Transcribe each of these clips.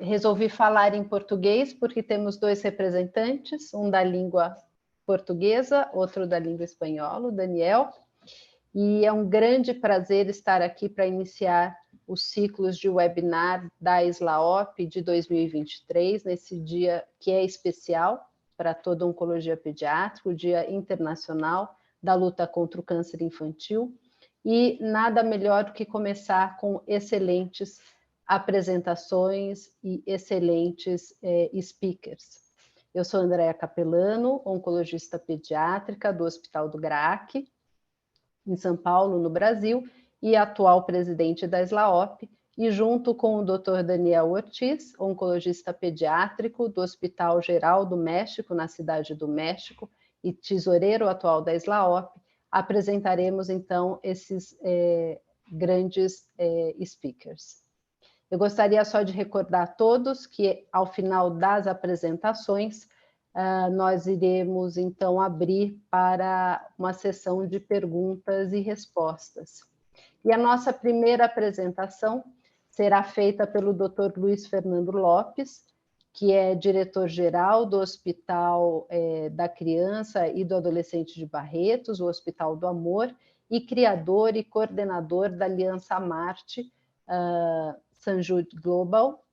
Resolvi falar em português porque temos 2 representantes, um da língua portuguesa, outro da língua espanhola, o Daniel, e é um grande prazer estar aqui para iniciar os ciclos de webinar da SLAOP de 2023, nesse dia que é especial para toda a oncologia pediátrica, o Dia Internacional da Luta contra o Câncer Infantil, e nada melhor do que começar com excelentes apresentações e excelentes speakers. Eu sou Andréa Capelano, oncologista pediátrica do Hospital do GRAAC, em São Paulo, no Brasil, e atual presidente da SLAOP, e junto com o Dr. Daniel Ortiz, oncologista pediátrico do Hospital Geral do México, na Cidade do México, e tesoureiro atual da SLAOP, apresentaremos então esses grandes speakers. Eu gostaria só de recordar a todos que, ao final das apresentações, nós iremos, então, abrir para uma sessão de perguntas e respostas. E a nossa primeira apresentação será feita pelo Dr. Luiz Fernando Lopes, que é diretor-geral do Hospital da Criança e do Adolescente de Barretos, o Hospital do Amor, e criador e coordenador da Aliança Marte, St. Jude Global,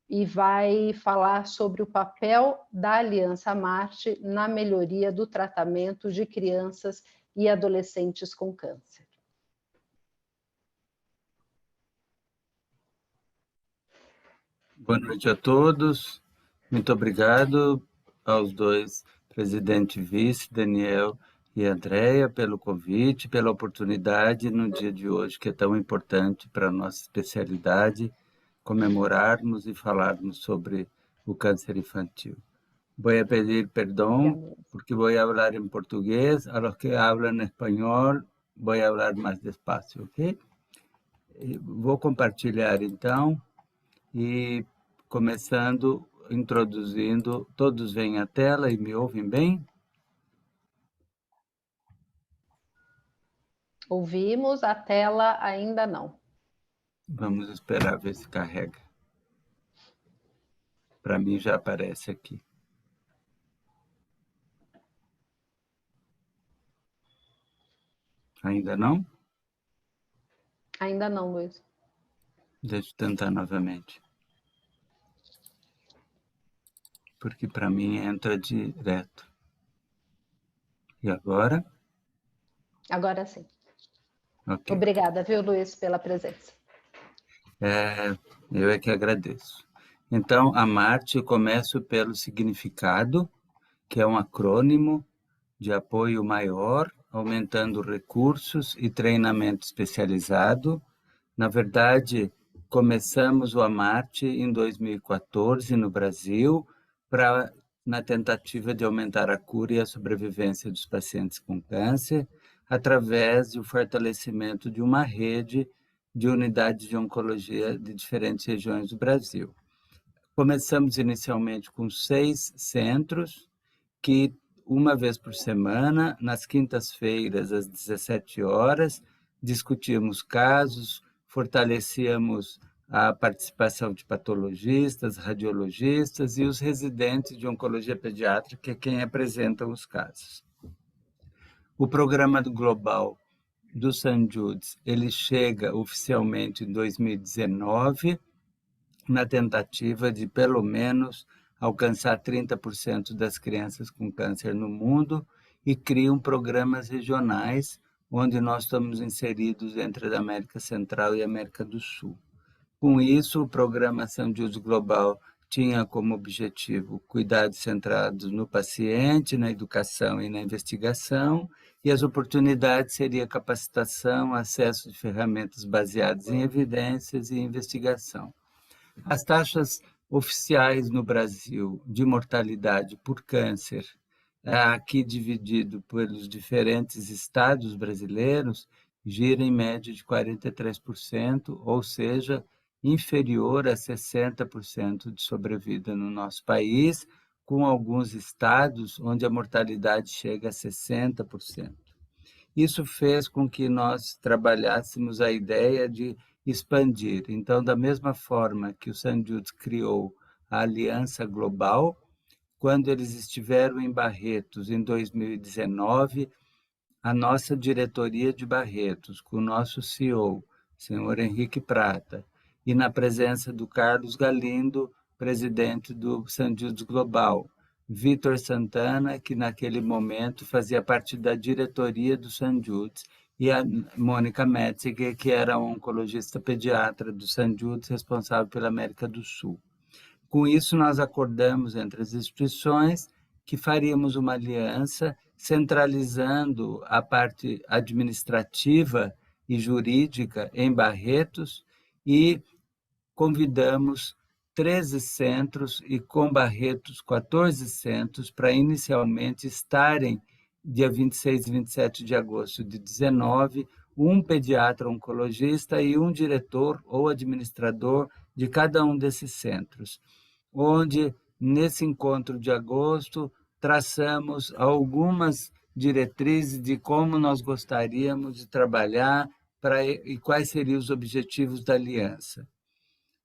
e vai falar sobre o papel da Aliança Marte na melhoria do tratamento de crianças e adolescentes com câncer. Boa noite a todos. Muito obrigado aos 2, presidente e vice, Daniel e Andréa, pelo convite, pela oportunidade no dia de hoje, que é tão importante para a nossa especialidade, comemorarmos e falarmos sobre o câncer infantil. Voy a pedir perdón porque voy a hablar en portugués. A los que hablan español, voy a hablar más despacio, ok? Vou compartilhar, então, e começando, introduzindo, todos veem a tela e me ouvem bem? Ouvimos, a tela ainda não. Vamos esperar ver se carrega. Para mim já aparece aqui. Ainda não? Ainda não, Luiz. Deixa eu tentar novamente. Porque para mim entra direto. E agora? Agora sim. Okay. Obrigada, viu, Luiz, pela presença. Eu é que agradeço. Então, a Marte, eu começo pelo significado, que é um acrônimo de apoio maior, aumentando recursos e treinamento especializado. Na verdade, começamos o AMARTE em 2014 no Brasil, na tentativa de aumentar a cura e a sobrevivência dos pacientes com câncer, através do fortalecimento de uma rede de unidades de oncologia de diferentes regiões do Brasil. Começamos inicialmente com 6 centros, que uma vez por semana, nas quintas-feiras, às 17 horas, discutíamos casos, fortalecíamos a participação de patologistas, radiologistas e os residentes de oncologia pediátrica, que é quem apresentam os casos. O programa global do St. Jude's, ele chega oficialmente em 2019, na tentativa de, pelo menos, alcançar 30% das crianças com câncer no mundo e criam programas regionais, onde nós estamos inseridos entre a América Central e a América do Sul. Com isso, o programa St. Jude's Global tinha como objetivo cuidados centrados no paciente, na educação e na investigação, e as oportunidades seriam capacitação, acesso de ferramentas baseadas em evidências e investigação. As taxas oficiais no Brasil de mortalidade por câncer, aqui dividido pelos diferentes estados brasileiros, gira em média de 43%, ou seja, inferior a 60% de sobrevida no nosso país, com alguns estados onde a mortalidade chega a 60%. Isso fez com que nós trabalhássemos a ideia de expandir. Então, da mesma forma que o St. Jude's criou a Aliança Global, quando eles estiveram em Barretos, em 2019, a nossa diretoria de Barretos, com o nosso CEO, senhor Henrique Prata, e na presença do Carlos Galindo, presidente do St. Jude's Global, Vitor Santana, que naquele momento fazia parte da diretoria do St. Jude's, e a Mônica Metziger, que era a oncologista pediatra do St. Jude's, responsável pela América do Sul. Com isso, nós acordamos entre as instituições que faríamos uma aliança centralizando a parte administrativa e jurídica em Barretos e convidamos 13 centros e com Barretos 14 centros para inicialmente estarem dia 26 e 27 de agosto de 19, um pediatra oncologista e um diretor ou administrador de cada um desses centros, onde, nesse encontro de agosto, traçamos algumas diretrizes de como nós gostaríamos de trabalhar e quais seriam os objetivos da aliança.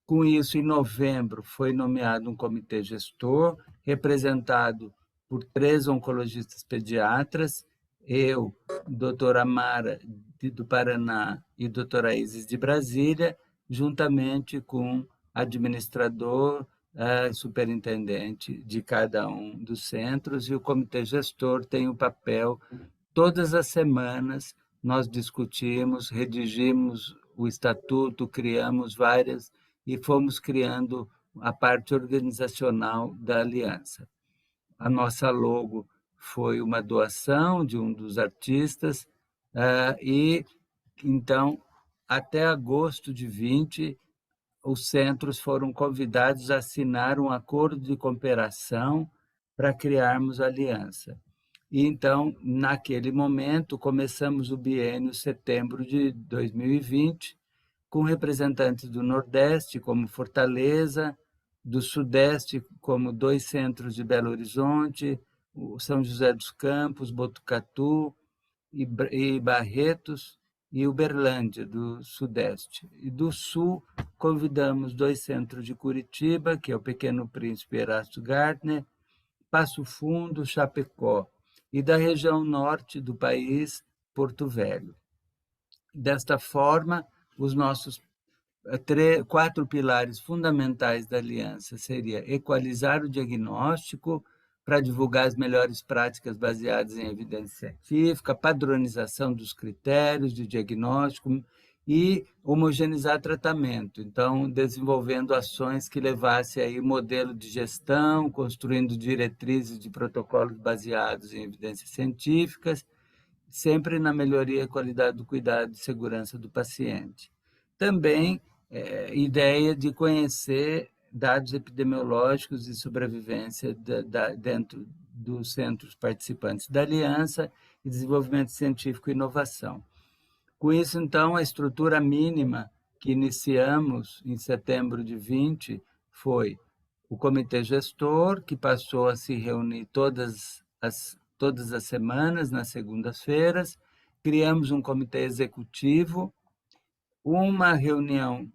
Com isso, em novembro, foi nomeado um comitê gestor, representado por 3 oncologistas pediatras, eu, doutora Mara, do Paraná, e doutora Isis, de Brasília, juntamente com administrador, superintendente de cada um dos centros, e o comitê gestor tem o papel, todas as semanas, nós discutimos, redigimos o estatuto, criamos várias e fomos criando a parte organizacional da aliança. A nossa logo foi uma doação de um dos artistas, e então, até agosto de 20, os centros foram convidados a assinar um acordo de cooperação para criarmos a aliança. E então, naquele momento, começamos o biênio setembro de 2020, com representantes do Nordeste, como Fortaleza, do Sudeste, como 2 centros de Belo Horizonte, o São José dos Campos, Botucatu e Barretos, e Uberlândia, do Sudeste. E do Sul, convidamos 2 centros de Curitiba, que é o Pequeno Príncipe Erasto Gardner, Passo Fundo, Chapecó, e da região norte do país, Porto Velho. Desta forma, os nossos 4 pilares fundamentais da aliança seria equalizar o diagnóstico para divulgar as melhores práticas baseadas em evidência científica, padronização dos critérios de diagnóstico e homogeneizar tratamento. Então, desenvolvendo ações que levassem aí modelo de gestão, construindo diretrizes de protocolos baseados em evidências científicas, sempre na melhoria e qualidade do cuidado e segurança do paciente. Também ideia de conhecer dados epidemiológicos e sobrevivência dentro dos centros participantes da aliança e desenvolvimento científico e inovação. Com isso, então, a estrutura mínima que iniciamos em setembro de 20 foi o comitê gestor, que passou a se reunir todas as semanas, nas segundas-feiras. Criamos um comitê executivo, uma reunião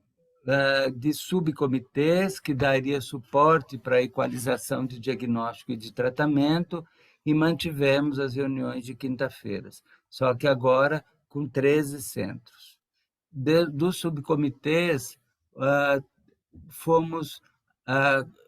de subcomitês que daria suporte para a equalização de diagnóstico e de tratamento, e mantivemos as reuniões de quinta-feiras, só que agora com 13 centros. Dos subcomitês, fomos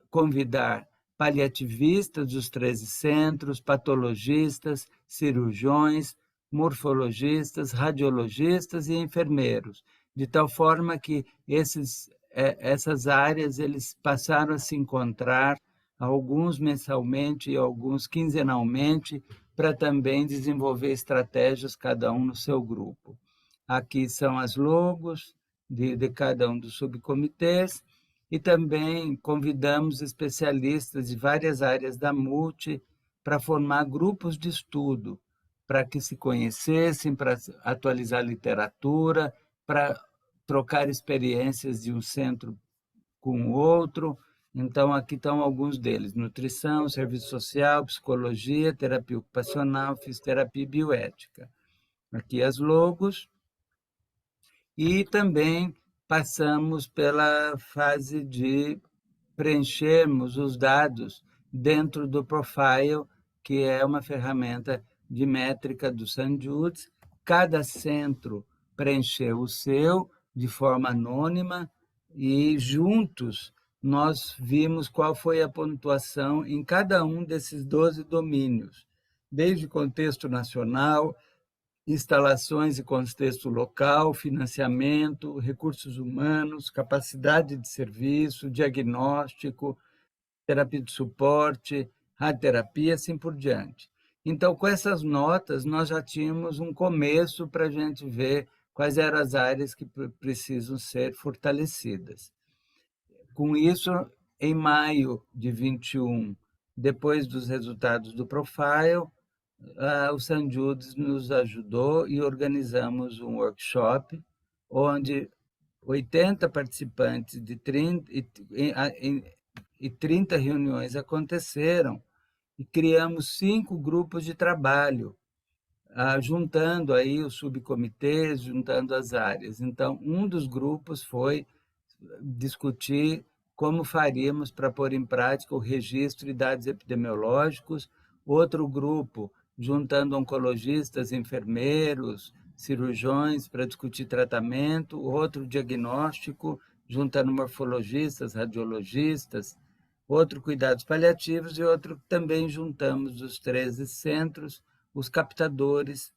convidar paliativistas dos 13 centros, patologistas, cirurgiões, morfologistas, radiologistas e enfermeiros, de tal forma que essas áreas eles passaram a se encontrar, alguns mensalmente e alguns quinzenalmente, para também desenvolver estratégias, cada um no seu grupo. Aqui são as logos de cada um dos subcomitês, e também convidamos especialistas de várias áreas da Multi para formar grupos de estudo, para que se conhecessem, para atualizar a literatura, para trocar experiências de um centro com o outro. Então, aqui estão alguns deles: nutrição, serviço social, psicologia, terapia ocupacional, fisioterapia e bioética. Aqui as logos. E também passamos pela fase de preenchermos os dados dentro do Profile, que é uma ferramenta de métrica do St. Jude's. Cada centro preencheu o seu de forma anônima e juntos nós vimos qual foi a pontuação em cada um desses 12 domínios, desde contexto nacional, instalações e contexto local, financiamento, recursos humanos, capacidade de serviço, diagnóstico, terapia de suporte, radioterapia, assim por diante. Então, com essas notas, nós já tínhamos um começo para a gente ver quais eram as áreas que precisam ser fortalecidas. Com isso, em maio de 21, depois dos resultados do Profile, o St. Jude's nos ajudou e organizamos um workshop onde 80 participantes de 30 reuniões aconteceram e criamos 5 grupos de trabalho, juntando aí os subcomitês, juntando as áreas. Então, um dos grupos foi discutir como faríamos para pôr em prática o registro de dados epidemiológicos, outro grupo juntando oncologistas, enfermeiros, cirurgiões para discutir tratamento, outro diagnóstico, juntando morfologistas, radiologistas, outro cuidados paliativos e outro também juntamos dos 13 centros, os captadores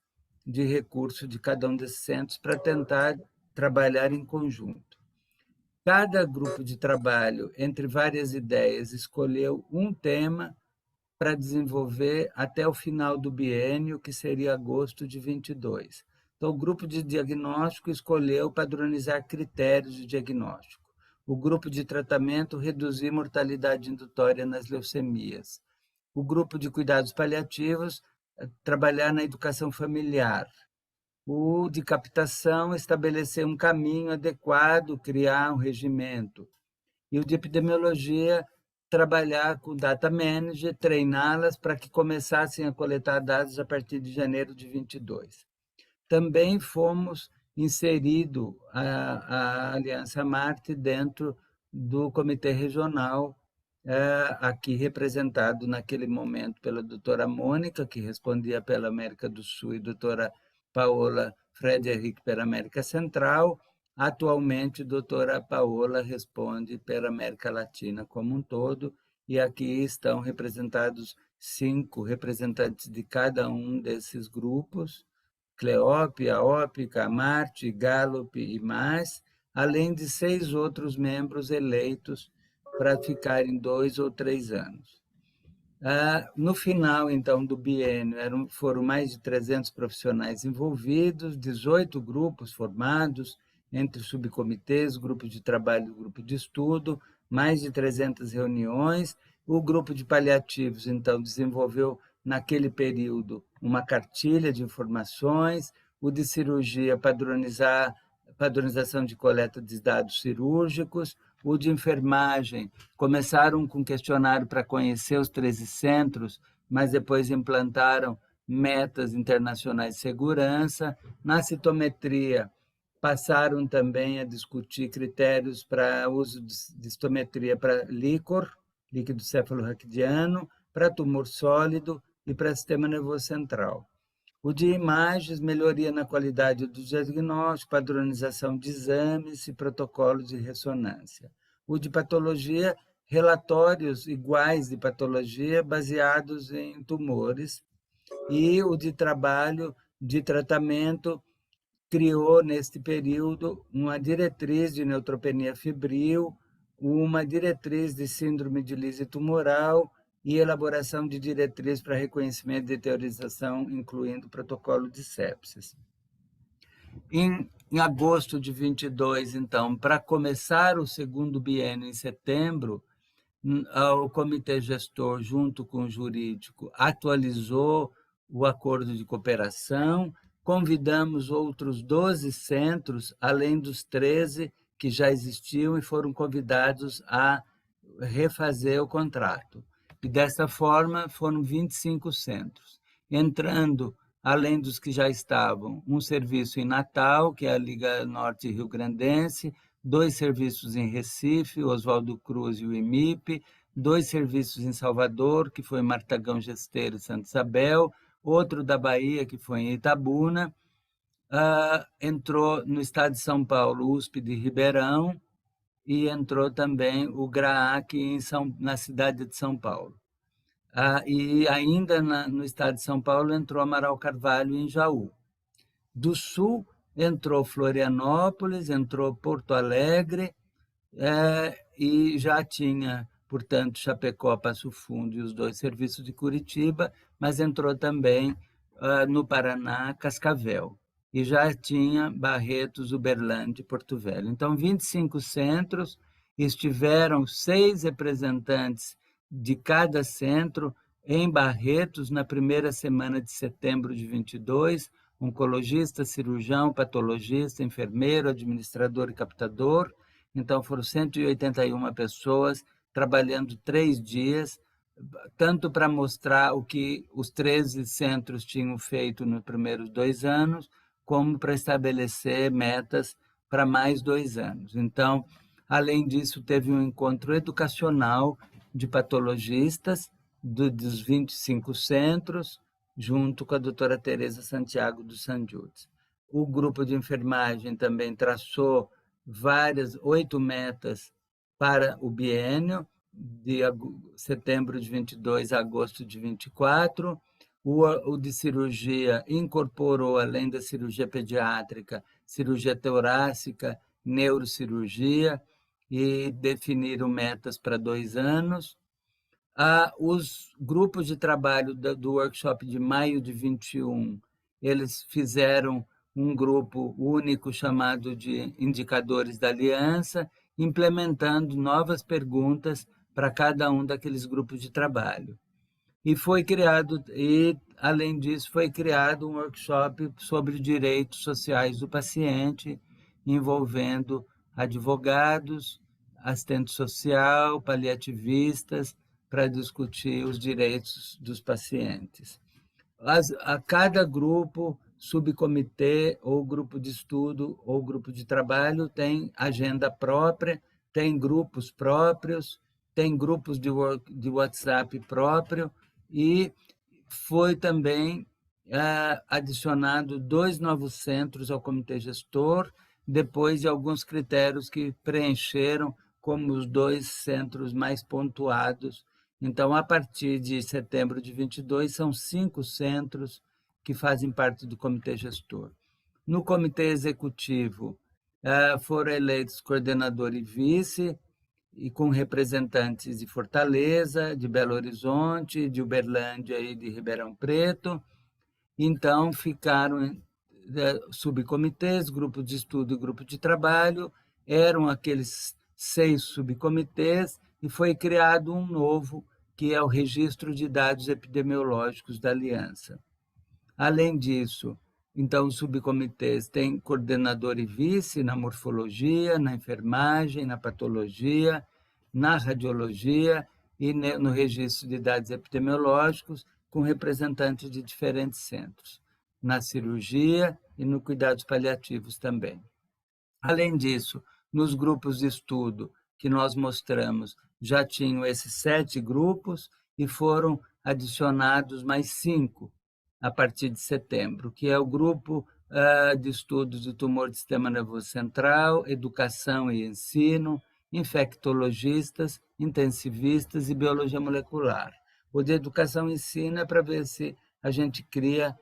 de recursos de cada um desses centros para tentar trabalhar em conjunto. Cada grupo de trabalho, entre várias ideias, escolheu um tema para desenvolver até o final do biênio, que seria agosto de 22. Então, o grupo de diagnóstico escolheu padronizar critérios de diagnóstico. O grupo de tratamento, reduzir mortalidade indutória nas leucemias. O grupo de cuidados paliativos, trabalhar na educação familiar. O de captação, estabelecer um caminho adequado, criar um regimento. E o de epidemiologia, trabalhar com data manager, treiná-las para que começassem a coletar dados a partir de janeiro de 22. Também fomos inserido a Aliança Marte dentro do Comitê Regional, aqui representado naquele momento pela doutora Mônica, que respondia pela América do Sul, e doutora Paola Frederic pela América Central. Atualmente, a doutora Paola responde pela América Latina como um todo, e aqui estão representados 5 representantes de cada um desses grupos, CLEOP, AOP, Camarte, Gallup e mais, além de 6 outros membros eleitos para ficarem 2 ou 3 anos. No final, então, do biênio, foram mais de 300 profissionais envolvidos, 18 grupos formados, entre subcomitês, grupos de trabalho, grupo de estudo, mais de 300 reuniões. O grupo de paliativos, então, desenvolveu, naquele período, uma cartilha de informações, o de cirurgia, padronização de coleta de dados cirúrgicos, o de enfermagem, começaram com questionário para conhecer os 13 centros, mas depois implantaram metas internacionais de segurança. Na citometria, passaram também a discutir critérios para uso de citometria para líquor, líquido cefalorraquidiano, para tumor sólido e para sistema nervoso central. O de imagens, melhoria na qualidade do diagnóstico, padronização de exames e protocolos de ressonância. O de patologia, relatórios iguais de patologia baseados em tumores. E o de trabalho, de tratamento, criou, neste período, uma diretriz de neutropenia febril, uma diretriz de síndrome de lise tumoral e elaboração de diretrizes para reconhecimento e teorização, incluindo protocolo de sepsis. Em agosto de 22, então, para começar o segundo biênio em setembro, o comitê gestor, junto com o jurídico, atualizou o acordo de cooperação, convidamos outros 12 centros, além dos 13 que já existiam e foram convidados a refazer o contrato. E, dessa forma, foram 25 centros, entrando, além dos que já estavam, um serviço em Natal, que é a Liga Norte Rio Grandense, 2 serviços em Recife, o Oswaldo Cruz e o IMIP, 2 serviços em Salvador, que foi Martagão Gesteiro e Santa Isabel, outro da Bahia, que foi em Itabuna, entrou no estado de São Paulo, USP de Ribeirão, e entrou também o GRAAC na cidade de São Paulo. E ainda no estado de São Paulo entrou Amaral Carvalho em Jaú. Do Sul entrou Florianópolis, entrou Porto Alegre, e já tinha, portanto, Chapecó, Passo Fundo e os 2 serviços de Curitiba, mas entrou também no Paraná, Cascavel. E já tinha Barretos, Uberlândia e Porto Velho. Então, 25 centros, estiveram 6 representantes de cada centro em Barretos na primeira semana de setembro de 22, oncologista, cirurgião, patologista, enfermeiro, administrador e captador. Então, foram 181 pessoas trabalhando 3 dias, tanto para mostrar o que os 13 centros tinham feito nos primeiros 2 anos, como para estabelecer metas para mais 2 anos. Então, além disso, teve um encontro educacional de patologistas dos 25 centros, junto com a doutora Tereza Santiago do St. Jude's. O grupo de enfermagem também traçou 8 metas para o biênio, de setembro de 22 a agosto de 24. O de cirurgia incorporou, além da cirurgia pediátrica, cirurgia torácica, neurocirurgia, e definiram metas para 2 anos. Os grupos de trabalho do workshop de maio de 21, eles fizeram um grupo único chamado de Indicadores da Aliança, implementando novas perguntas para cada um daqueles grupos de trabalho. Além disso, foi criado um workshop sobre direitos sociais do paciente, envolvendo advogados, assistente social, paliativistas, para discutir os direitos dos pacientes. A cada grupo, subcomitê, ou grupo de estudo, ou grupo de trabalho, tem agenda própria, tem grupos próprios, tem grupos de WhatsApp próprio, e foi também adicionado 2 novos centros ao comitê gestor, depois de alguns critérios que preencheram como os 2 centros mais pontuados. Então, a partir de setembro de 22, são 5 centros que fazem parte do comitê gestor. No comitê executivo, foram eleitos coordenador e vice, e com representantes de Fortaleza, de Belo Horizonte, de Uberlândia e de Ribeirão Preto. Então, ficaram subcomitês, grupo de estudo e grupo de trabalho, eram aqueles 6 subcomitês, e foi criado um novo, que é o Registro de Dados Epidemiológicos da Aliança. Além disso, então, os subcomitês têm coordenador e vice na morfologia, na enfermagem, na patologia, na radiologia e no registro de dados epidemiológicos, com representantes de diferentes centros, na cirurgia e no cuidados paliativos também. Além disso, nos grupos de estudo que nós mostramos, já tinham esses 7 grupos e foram adicionados mais 5 a partir de setembro, que é o grupo de estudos do tumor do sistema nervoso central, educação e ensino, infectologistas, intensivistas e biologia molecular. O de educação e ensino é para ver se a gente cria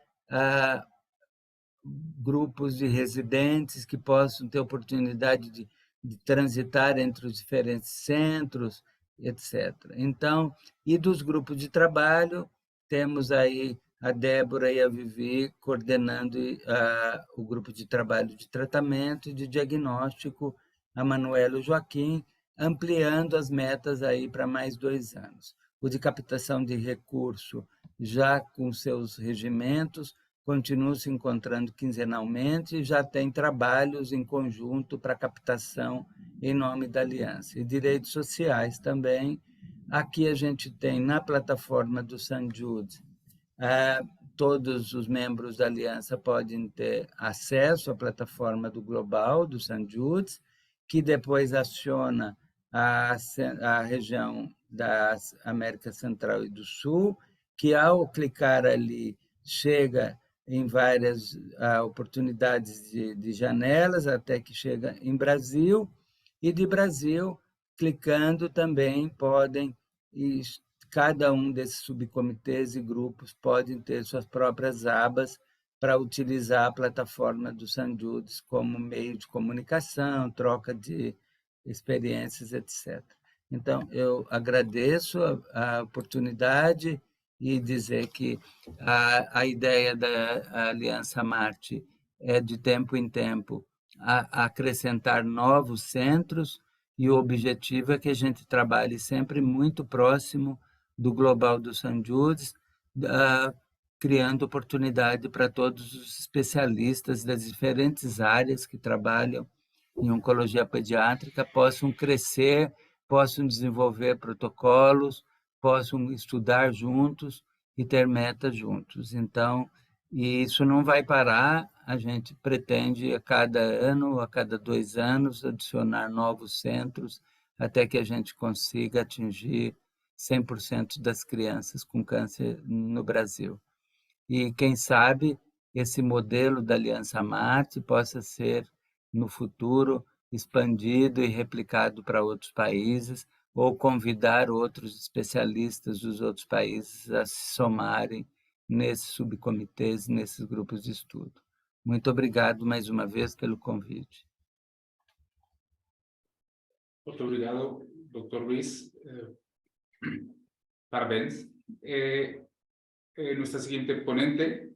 grupos de residentes que possam ter oportunidade de transitar entre os diferentes centros, etc. Então, e dos grupos de trabalho, temos aí a Débora e a Vivi coordenando o grupo de trabalho de tratamento e de diagnóstico, a Manuela e o Joaquim, ampliando as metas aí para mais 2 anos. O de captação de recurso, já com seus regimentos, continua se encontrando quinzenalmente e já tem trabalhos em conjunto para captação em nome da Aliança. E direitos sociais também. Aqui a gente tem na plataforma do St. Jude, todos os membros da Aliança podem ter acesso à plataforma do Global, do St. Jude's, que depois aciona a região da América Central e do Sul, que ao clicar ali chega em várias oportunidades de janelas, até que chega em Brasil, e de Brasil, clicando também podem, e cada um desses subcomitês e grupos podem ter suas próprias abas para utilizar a plataforma do St. Jude's como meio de comunicação, troca de experiências, etc. Então, eu agradeço a oportunidade e dizer que a ideia da Aliança Marte é, de tempo em tempo, acrescentar novos centros, e o objetivo é que a gente trabalhe sempre muito próximo do Global do St. Jude's, criando oportunidade para todos os especialistas das diferentes áreas que trabalham em oncologia pediátrica possam crescer, possam desenvolver protocolos, possam estudar juntos e ter metas juntos. Então, e isso não vai parar, a gente pretende a cada ano, a cada 2 anos, adicionar novos centros, até que a gente consiga atingir 100% das crianças com câncer no Brasil. E, quem sabe, esse modelo da Aliança Marte possa ser, no futuro, expandido e replicado para outros países, ou convidar outros especialistas dos outros países a se somarem nesses subcomitês, nesses grupos de estudo. Muito obrigado mais uma vez pelo convite. Muito obrigado, Dr. Luis. Parabéns. Nuestra siguiente ponente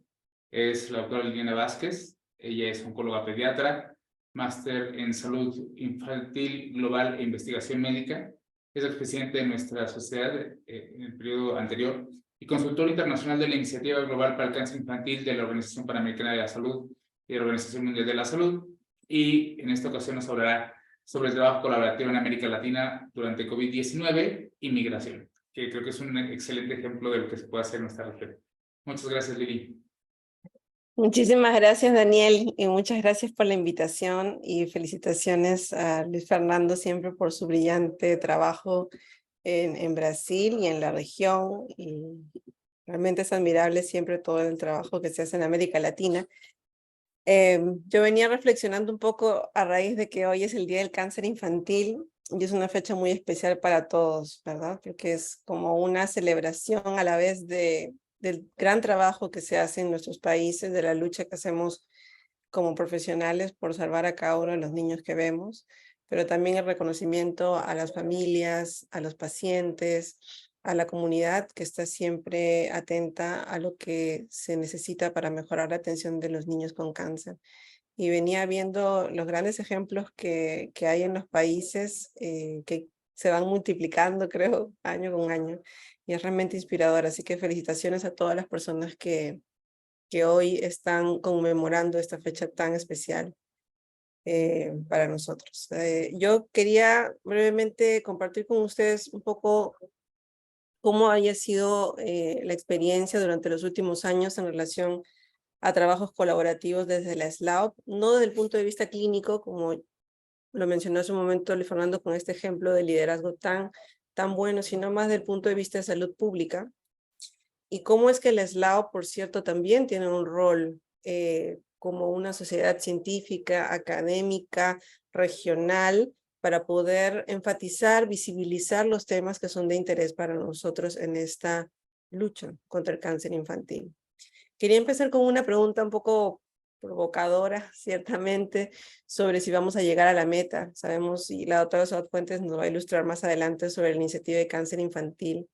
es la doctora Liliana Vázquez. Ella es oncóloga pediatra, máster en salud infantil global e investigación médica. Es expresidente de nuestra sociedad en el periodo anterior y consultor internacional de la Iniciativa Global para el Cáncer Infantil de la Organización Panamericana de la Salud y de la Organización Mundial de la Salud. Y en esta ocasión nos hablará sobre el trabajo colaborativo en América Latina durante COVID-19 y migración, que creo que es un excelente ejemplo de lo que se puede hacer en nuestra región. Muchas gracias, Lili. Muchísimas gracias, Daniel, y muchas gracias por la invitación y felicitaciones a Luis Fernando siempre por su brillante trabajo en Brasil y en la región. Y realmente es admirable siempre todo el trabajo que se hace en América Latina. Yo venía reflexionando un poco a raíz de que hoy es el Día del Cáncer Infantil y es una fecha muy especial para todos, ¿verdad? Porque es como una celebración a la vez del gran trabajo que se hace en nuestros países, de la lucha que hacemos como profesionales por salvar a cada uno de los niños que vemos, pero también el reconocimiento a las familias, a los pacientes, a la comunidad que está siempre atenta a lo que se necesita para mejorar la atención de los niños con cáncer. Y venía viendo los grandes ejemplos que hay en los países que se van multiplicando, creo, año con año. Y es realmente inspirador. Así que felicitaciones a todas las personas que hoy están conmemorando esta fecha tan especial para nosotros. Yo quería brevemente compartir con ustedes un poco cómo haya sido la experiencia durante los últimos años en relación a trabajos colaborativos desde la SLAOP, no desde el punto de vista clínico, como lo mencionó hace un momento Luis Fernando con este ejemplo de liderazgo tan bueno, sino más del punto de vista de salud pública. Y cómo es que la SLAOP, por cierto, también tiene un rol como una sociedad científica, académica, regional, para poder enfatizar, visibilizar los temas que son de interés para nosotros en esta lucha contra el cáncer infantil. Quería empezar con una pregunta un poco provocadora, ciertamente, sobre si vamos a llegar a la meta. Sabemos, y la doctora Sabat Fuentes nos va a ilustrar más adelante sobre la iniciativa de cáncer infantil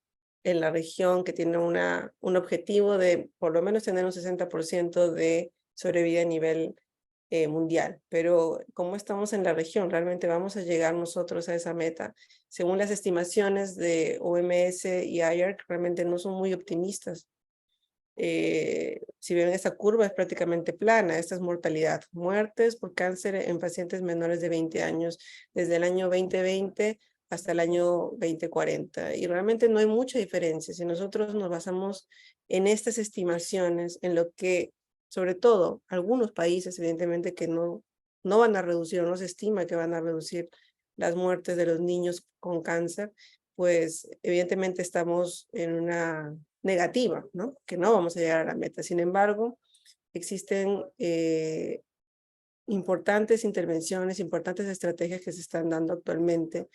en la región, que tiene un objetivo de por lo menos tener un 60% de sobrevida a nivel mundial. Pero ¿cómo estamos en la región? ¿Realmente vamos a llegar nosotros a esa meta? Según las estimaciones de OMS y IARC, realmente no son muy optimistas. Si ven esta curva es prácticamente plana, esta es mortalidad, muertes por cáncer en pacientes menores de 20 años desde el año 2020 hasta el año 2040, y realmente no hay mucha diferencia. Si nosotros nos basamos en estas estimaciones, en lo que, sobre todo, algunos países evidentemente que no no van a reducir, o no se estima que van a reducir las muertes de los niños con cáncer, pues evidentemente estamos en una negativa, ¿no? Que no vamos a llegar a la meta. Sin embargo, existen importantes intervenciones, importantes estrategias que se están dando actualmente.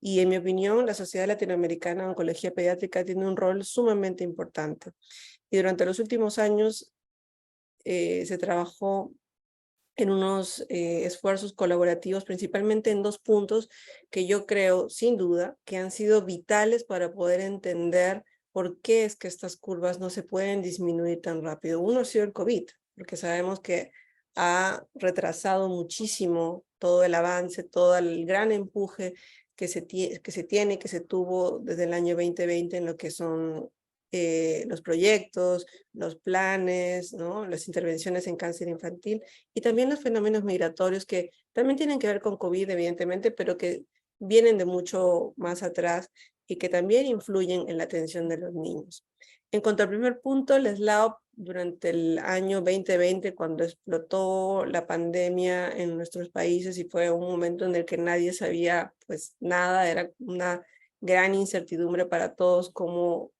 Y en mi opinión, la Sociedad Latinoamericana de Oncología Pediátrica tiene un rol sumamente importante. Y durante los últimos años se trabajó en unos esfuerzos colaborativos, principalmente en 2 puntos que yo creo, sin duda, que han sido vitales para poder entender por qué es que estas curvas no se pueden disminuir tan rápido. Uno ha sido el COVID, porque sabemos que ha retrasado muchísimo todo el avance, todo el gran empuje que se tiene, que se tuvo desde el año 2020 en lo que son los proyectos, los planes, ¿no? Las intervenciones en cáncer infantil y también los fenómenos migratorios que también tienen que ver con COVID, evidentemente, pero que vienen de mucho más atrás y que también influyen en la atención de los niños. En cuanto al primer punto, la SLAOP durante el año 2020, cuando explotó la pandemia en nuestros países y fue un momento en el que nadie sabía pues nada, era una gran incertidumbre para todos cómo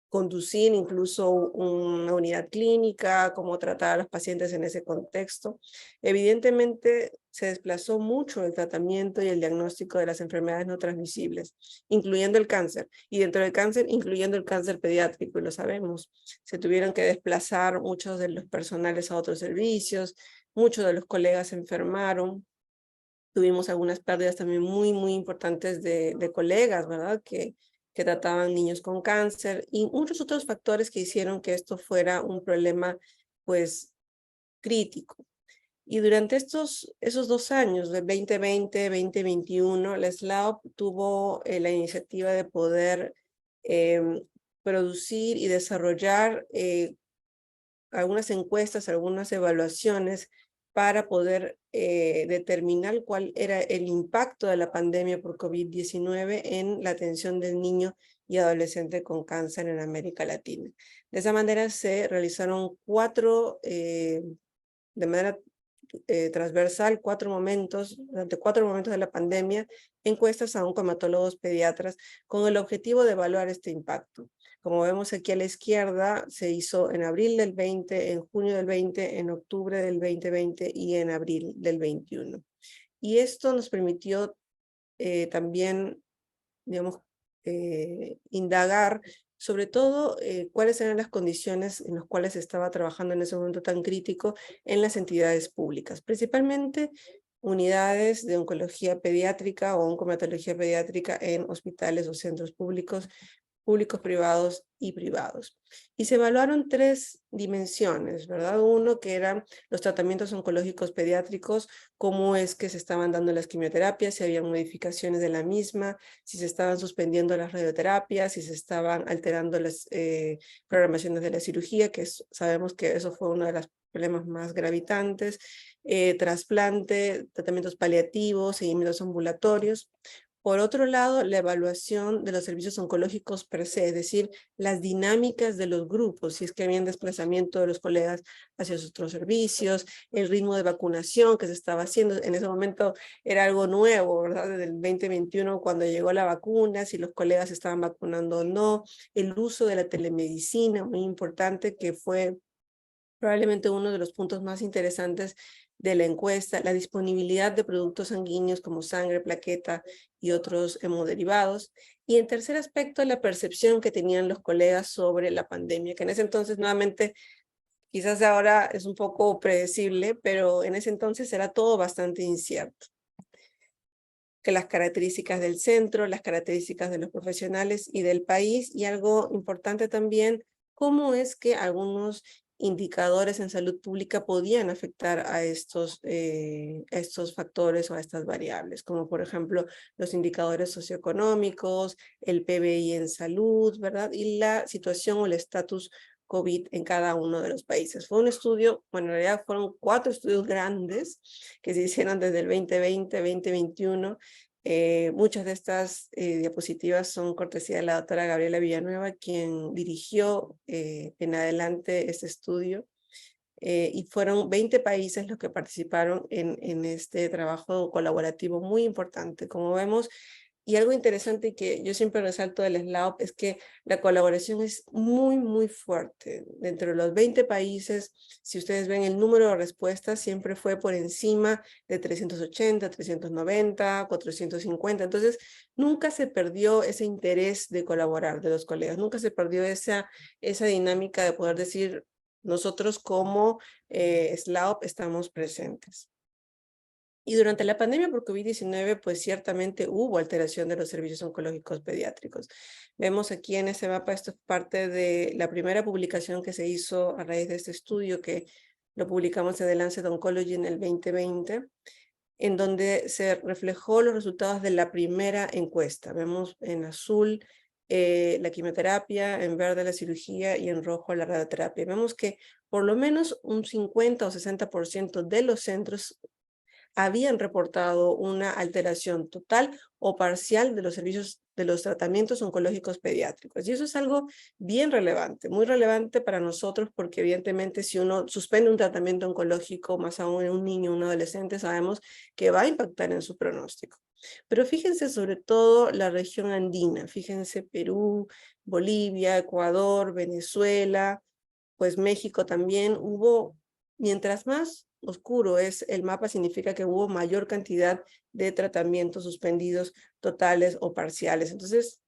conducir incluso una unidad clínica, cómo tratar a los pacientes en ese contexto. Evidentemente se desplazó mucho el tratamiento y el diagnóstico de las enfermedades no transmisibles, incluyendo el cáncer, y dentro del cáncer, incluyendo el cáncer pediátrico, y lo sabemos. Se tuvieron que desplazar muchos de los personales a otros servicios, muchos de los colegas se enfermaron, tuvimos algunas pérdidas también muy, muy importantes de colegas, ¿verdad? Que trataban niños con cáncer y muchos otros factores que hicieron que esto fuera un problema, pues, crítico. Y durante esos 2 años, de 2020, 2021, la SLAOP tuvo la iniciativa de poder producir y desarrollar algunas encuestas, algunas evaluaciones para poder determinar cuál era el impacto de la pandemia por COVID-19 en la atención del niño y adolescente con cáncer en América Latina. De esa manera se realizaron 4, de manera transversal, durante 4 momentos de la pandemia, encuestas a oncohematólogos pediatras con el objetivo de evaluar este impacto. Como vemos aquí a la izquierda, se hizo en abril del 20, en junio del 20, en octubre del 2020 y en abril del 21. Y esto nos permitió también, digamos, indagar sobre todo cuáles eran las condiciones en las cuales se estaba trabajando en ese momento tan crítico en las entidades públicas, principalmente unidades de oncología pediátrica o oncohematología pediátrica en hospitales o centros públicos, privados y privados. Y se evaluaron 3 dimensiones, ¿verdad? Uno que eran los tratamientos oncológicos pediátricos, cómo es que se estaban dando las quimioterapias, si había modificaciones de la misma, si se estaban suspendiendo las radioterapias, si se estaban alterando las programaciones de la cirugía, que sabemos que eso fue uno de los problemas más gravitantes, trasplante, tratamientos paliativos, seguimientos ambulatorios. Por otro lado, la evaluación de los servicios oncológicos per se, es decir, las dinámicas de los grupos, si es que había desplazamiento de los colegas hacia otros servicios, el ritmo de vacunación que se estaba haciendo, en ese momento era algo nuevo, ¿verdad? Desde el 2021 cuando llegó la vacuna, si los colegas estaban vacunando o no, el uso de la telemedicina, muy importante, que fue probablemente uno de los puntos más interesantes de la encuesta, la disponibilidad de productos sanguíneos como sangre, plaqueta y otros hemoderivados. Y en tercer aspecto, la percepción que tenían los colegas sobre la pandemia, que en ese entonces nuevamente, quizás ahora es un poco predecible, pero en ese entonces era todo bastante incierto. Que las características del centro, las características de los profesionales y del país, y algo importante también, cómo es que algunos indicadores en salud pública podían afectar a estos factores o a estas variables, como por ejemplo los indicadores socioeconómicos, el PBI en salud, ¿verdad? Y la situación o el estatus COVID en cada uno de los países. Fue un estudio, bueno, en realidad fueron 4 estudios grandes que se hicieron desde el 2020, 2021. Muchas de estas diapositivas son cortesía de la doctora Gabriela Villanueva, quien dirigió en adelante este estudio. y fueron 20 países los que participaron en este trabajo colaborativo muy importante. Como vemos, y algo interesante que yo siempre resalto del SLAOP es que la colaboración es muy, muy fuerte. Dentro de los 20 países, si ustedes ven el número de respuestas, siempre fue por encima de 380, 390, 450. Entonces, nunca se perdió ese interés de colaborar de los colegas, nunca se perdió esa dinámica de poder decir, nosotros como SLAOP estamos presentes. Y durante la pandemia por COVID-19, pues ciertamente hubo alteración de los servicios oncológicos pediátricos. Vemos aquí en ese mapa, esto es parte de la primera publicación que se hizo a raíz de este estudio, que lo publicamos en The Lancet Oncology en el 2020, en donde se reflejó los resultados de la primera encuesta. Vemos en azul la quimioterapia, en verde la cirugía y en rojo la radioterapia. Vemos que por lo menos un 50 o 60% de los centros habían reportado una alteración total o parcial de los servicios de los tratamientos oncológicos pediátricos. Y eso es algo bien relevante, muy relevante para nosotros, porque evidentemente si uno suspende un tratamiento oncológico, más aún en un niño, un adolescente, sabemos que va a impactar en su pronóstico. Pero fíjense sobre todo la región andina, fíjense Perú, Bolivia, Ecuador, Venezuela, pues México también hubo, mientras más oscuro es el mapa, significa que hubo mayor cantidad de tratamientos suspendidos totales o parciales. Entonces,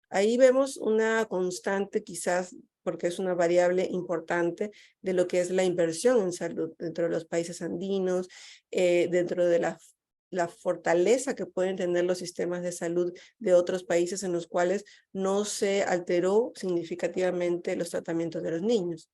ahí vemos una constante quizás, porque es una variable importante de lo que es la inversión en salud dentro de los países andinos, dentro de la fortaleza que pueden tener los sistemas de salud de otros países en los cuales no se alteró significativamente los tratamientos de los niños.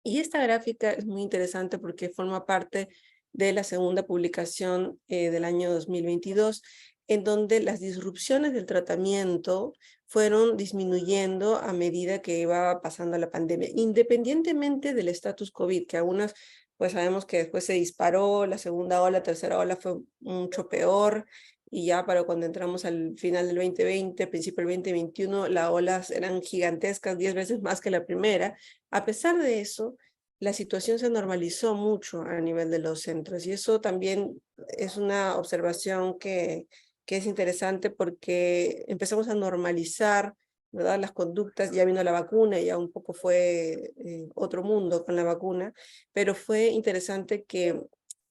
Y esta gráfica es muy interesante porque forma parte de la segunda publicación del año 2022, en donde las disrupciones del tratamiento fueron disminuyendo a medida que iba pasando la pandemia, independientemente del estatus COVID, que algunas pues sabemos que después se disparó, la segunda ola, tercera ola fue mucho peor, y ya para cuando entramos al final del 2020, principio del 2021, las olas eran gigantescas, 10 veces más que la primera. A pesar de eso, la situación se normalizó mucho a nivel de los centros, y eso también es una observación que es interesante, porque empezamos a normalizar, ¿verdad?, las conductas. Ya vino la vacuna, ya un poco fue otro mundo con la vacuna, pero fue interesante que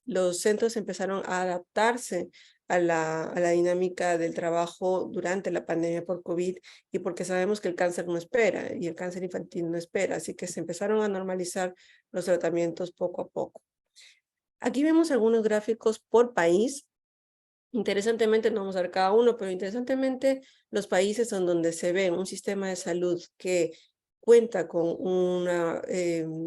los centros empezaron a adaptarse a la dinámica del trabajo durante la pandemia por COVID, y porque sabemos que el cáncer no espera y el cáncer infantil no espera, así que se empezaron a normalizar los tratamientos poco a poco. Aquí vemos algunos gráficos por país. Interesantemente, no vamos a ver cada uno, pero interesantemente los países en donde se ve un sistema de salud que cuenta con una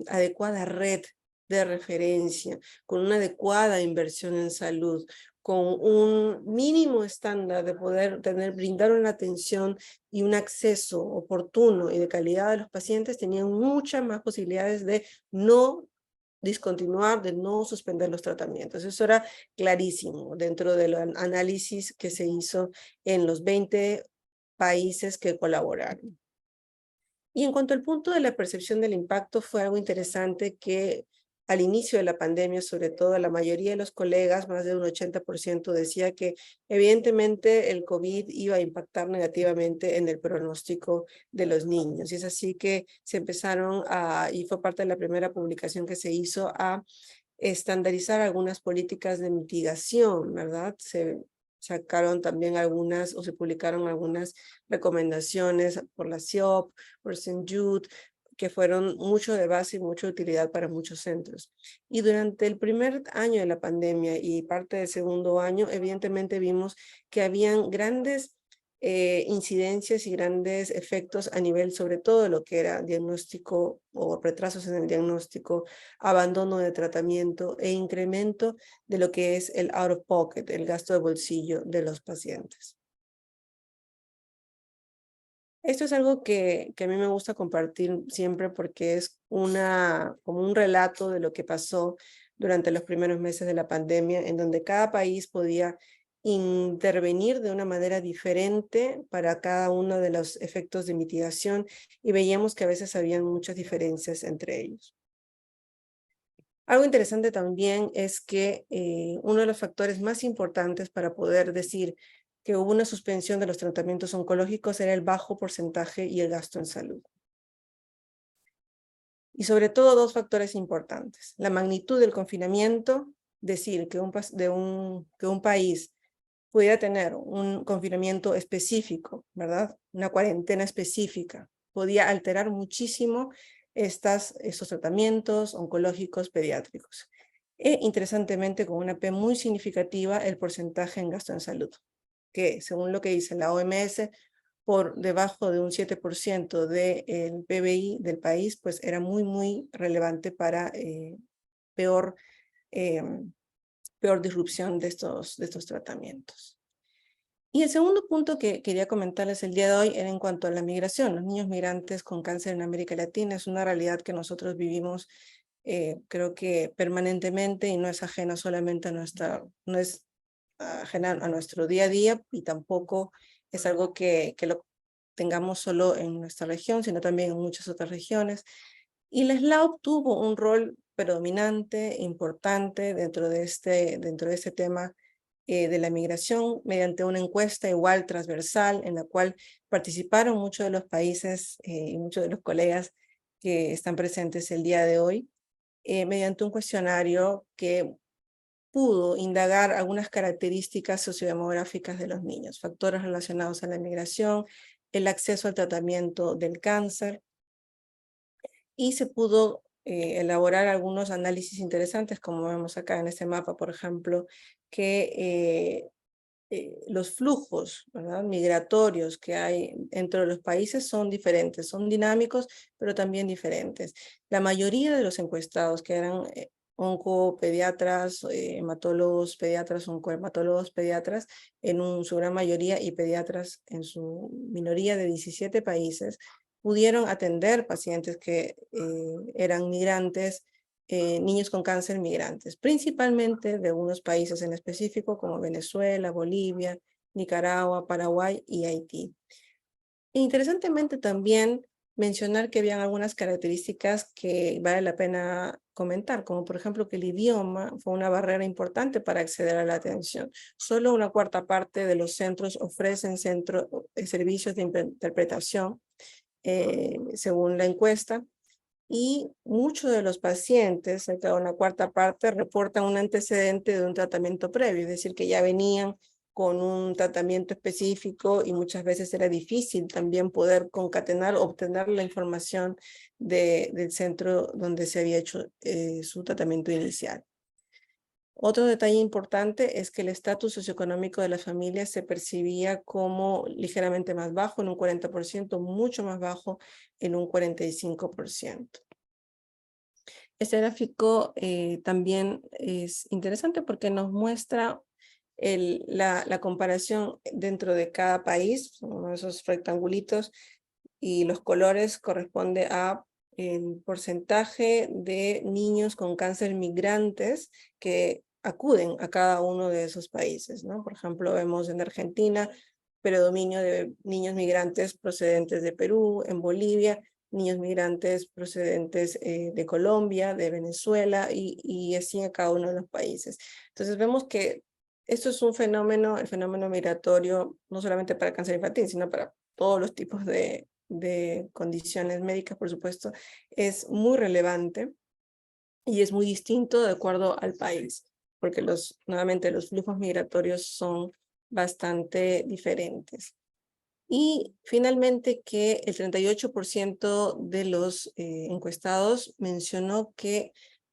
adecuada red de referencia, con una adecuada inversión en salud, con un mínimo estándar de poder brindar una atención y un acceso oportuno y de calidad a los pacientes, tenían muchas más posibilidades de no discontinuar, de no suspender los tratamientos. Eso era clarísimo dentro del análisis que se hizo en los 20 países que colaboraron. Y en cuanto al punto de la percepción del impacto, fue algo interesante que al inicio de la pandemia, sobre todo la mayoría de los colegas, más de un 80%, decía que evidentemente el COVID iba a impactar negativamente en el pronóstico de los niños. Y es así que se empezaron y fue parte de la primera publicación que se hizo, a estandarizar algunas políticas de mitigación, ¿verdad? Se sacaron también algunas, o se publicaron algunas recomendaciones por la CIOP, por St. Jude, que fueron mucho de base y mucha utilidad para muchos centros. Y durante el primer año de la pandemia y parte del segundo año, evidentemente vimos que habían grandes incidencias y grandes efectos a nivel, sobre todo, de lo que era diagnóstico o retrasos en el diagnóstico, abandono de tratamiento e incremento de lo que es el out of pocket, el gasto de bolsillo de los pacientes. Esto es algo que a mí me gusta compartir siempre, porque es como un relato de lo que pasó durante los primeros meses de la pandemia, en donde cada país podía intervenir de una manera diferente para cada uno de los efectos de mitigación, y veíamos que a veces habían muchas diferencias entre ellos. Algo interesante también es que uno de los factores más importantes para poder decir que hubo una suspensión de los tratamientos oncológicos era el bajo porcentaje y el gasto en salud. Y sobre todo dos factores importantes: la magnitud del confinamiento, decir que un país pudiera tener un confinamiento específico, ¿verdad? Una cuarentena específica, podía alterar muchísimo estos tratamientos oncológicos pediátricos. E interesantemente, con una P muy significativa, el porcentaje en gasto en salud, que según lo que dice la OMS, por debajo de un 7% del PBI del país, pues era muy relevante para peor disrupción de estos tratamientos. Y el segundo punto que quería comentarles el día de hoy era en cuanto a la migración. Los niños migrantes con cáncer en América Latina es una realidad que nosotros vivimos creo que permanentemente, y no es ajena solamente no es ajena a nuestro día a día, y tampoco es algo que lo tengamos solo en nuestra región, sino también en muchas otras regiones. Y la SLAUP tuvo un rol predominante, importante dentro de este tema de la migración, mediante una encuesta igual transversal en la cual participaron muchos de los países y muchos de los colegas que están presentes el día de hoy, mediante un cuestionario que pudo indagar algunas características sociodemográficas de los niños, factores relacionados a la migración, el acceso al tratamiento del cáncer, y se pudo elaborar algunos análisis interesantes, como vemos acá en este mapa, por ejemplo, que los flujos, ¿verdad?, migratorios que hay entre los países son diferentes, son dinámicos, pero también diferentes. La mayoría de los encuestados, que eran oncopediatras, hematólogos pediatras, oncohematólogos pediatras, su gran mayoría, y pediatras en su minoría de 17 países, pudieron atender pacientes que eran migrantes, niños con cáncer migrantes, principalmente de unos países en específico como Venezuela, Bolivia, Nicaragua, Paraguay y Haití. E interesantemente también mencionar que habían algunas características que vale la pena comentar, como por ejemplo que el idioma fue una barrera importante para acceder a la atención. Solo una cuarta parte de los centros ofrecen servicios de interpretación, según la encuesta, y muchos de los pacientes, cerca de una cuarta parte, reportan un antecedente de un tratamiento previo, es decir, que ya venían con un tratamiento específico, y muchas veces era difícil también poder concatenar, obtener la información del centro donde se había hecho su tratamiento inicial. Otro detalle importante es que el estatus socioeconómico de las familias se percibía como ligeramente más bajo, en un 40%, mucho más bajo en un 45%. Este gráfico también es interesante porque nos muestra la comparación dentro de cada país, uno de esos rectangulitos, y los colores corresponde a el porcentaje de niños con cáncer migrantes que acuden a cada uno de esos países, ¿no? Por ejemplo, vemos en Argentina predominio de niños migrantes procedentes de Perú, en Bolivia niños migrantes procedentes de Colombia, de Venezuela, y así en cada uno de los países. Entonces vemos que esto es un fenómeno, el fenómeno migratorio, no solamente para el cáncer infantil, sino para todos los tipos de condiciones médicas, por supuesto, es muy relevante y es muy distinto de acuerdo al país, porque nuevamente los flujos migratorios son bastante diferentes. Y finalmente que el 38% de los encuestados mencionó que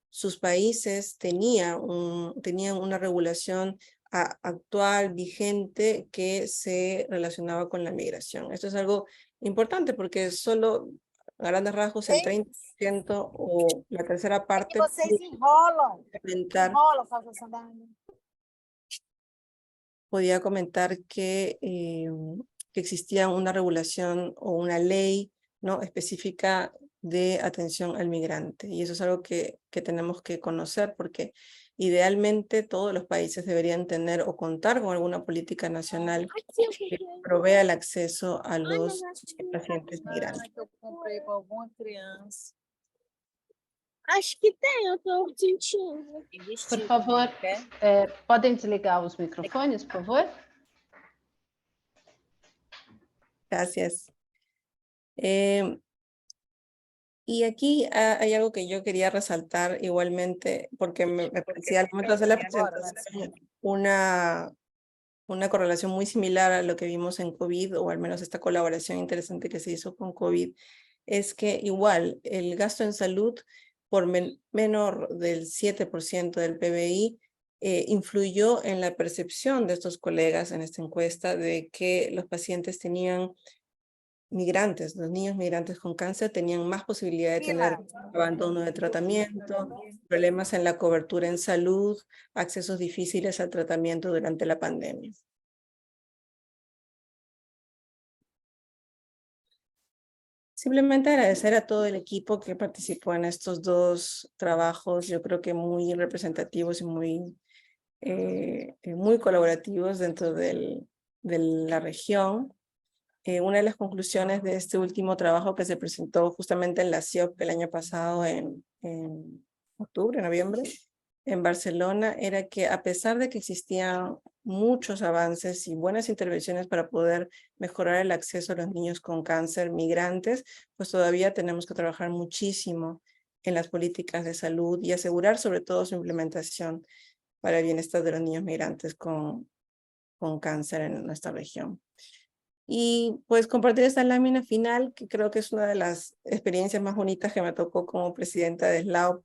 sus países tenían una regulación actual, vigente, que se relacionaba con la migración. Esto es algo importante porque solo a grandes rasgos el 30% o la tercera parte podía comentar que existía una regulación o una ley, ¿no?, específica de atención al migrante. Y eso es algo que tenemos que conocer, porque idealmente todos los países deberían tener o contar con alguna política nacional que provea el acceso a los pacientes migrantes. Acho que tem, eu tô sentindo. Por favor, podem desligar os microfones, por favor? Gracias. Y aquí hay algo que yo quería resaltar igualmente, porque me parecía al momento de hacer la presentación una correlación muy similar a lo que vimos en COVID, o al menos esta colaboración interesante que se hizo con COVID, es que igual el gasto en salud por menor del 7% del PBI influyó en la percepción de estos colegas en esta encuesta de que los pacientes tenían migrantes, los niños migrantes con cáncer tenían más posibilidad de tener abandono de tratamiento, problemas en la cobertura en salud, accesos difíciles al tratamiento durante la pandemia. Simplemente agradecer a todo el equipo que participó en estos dos trabajos, yo creo que muy representativos y muy colaborativos dentro de la región. Una de las conclusiones de este último trabajo que se presentó justamente en la CIOP el año pasado, en octubre, noviembre, en Barcelona, era que a pesar de que existían muchos avances y buenas intervenciones para poder mejorar el acceso a los niños con cáncer migrantes, pues todavía tenemos que trabajar muchísimo en las políticas de salud y asegurar sobre todo su implementación para el bienestar de los niños migrantes con cáncer en nuestra región. Y pues compartir esta lámina final, que creo que es una de las experiencias más bonitas que me tocó como presidenta de SLAUP,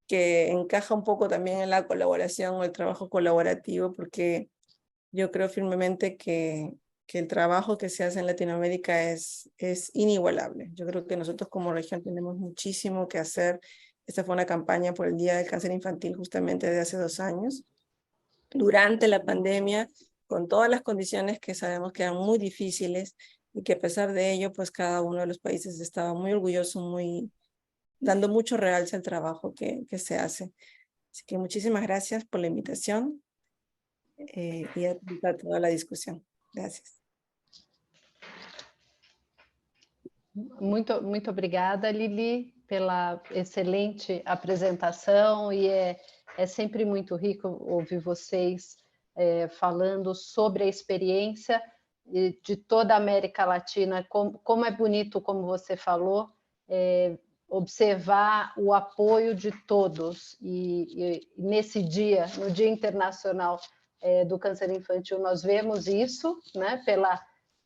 que encaja un poco también en la colaboración o el trabajo colaborativo, porque yo creo firmemente que el trabajo que se hace en Latinoamérica es inigualable. Yo creo que nosotros como región tenemos muchísimo que hacer. Esta fue una campaña por el Día del Cáncer Infantil justamente de hace 2 años. Durante la pandemia, con todas las condiciones que sabemos que eran muy difíciles y que a pesar de ello, pues cada uno de los países estaba muy orgulloso, dando mucho realce al trabajo que se hace. Así que muchísimas gracias por la invitación y a toda la discusión. Gracias. Muito obrigada, Lili, pela excelente apresentação, e é sempre muito rico ouvir vocês falando sobre a experiência de toda a América Latina, como é bonito, como você falou, observar o apoio de todos, e nesse dia, no Dia Internacional do Câncer Infantil, nós vemos isso, né,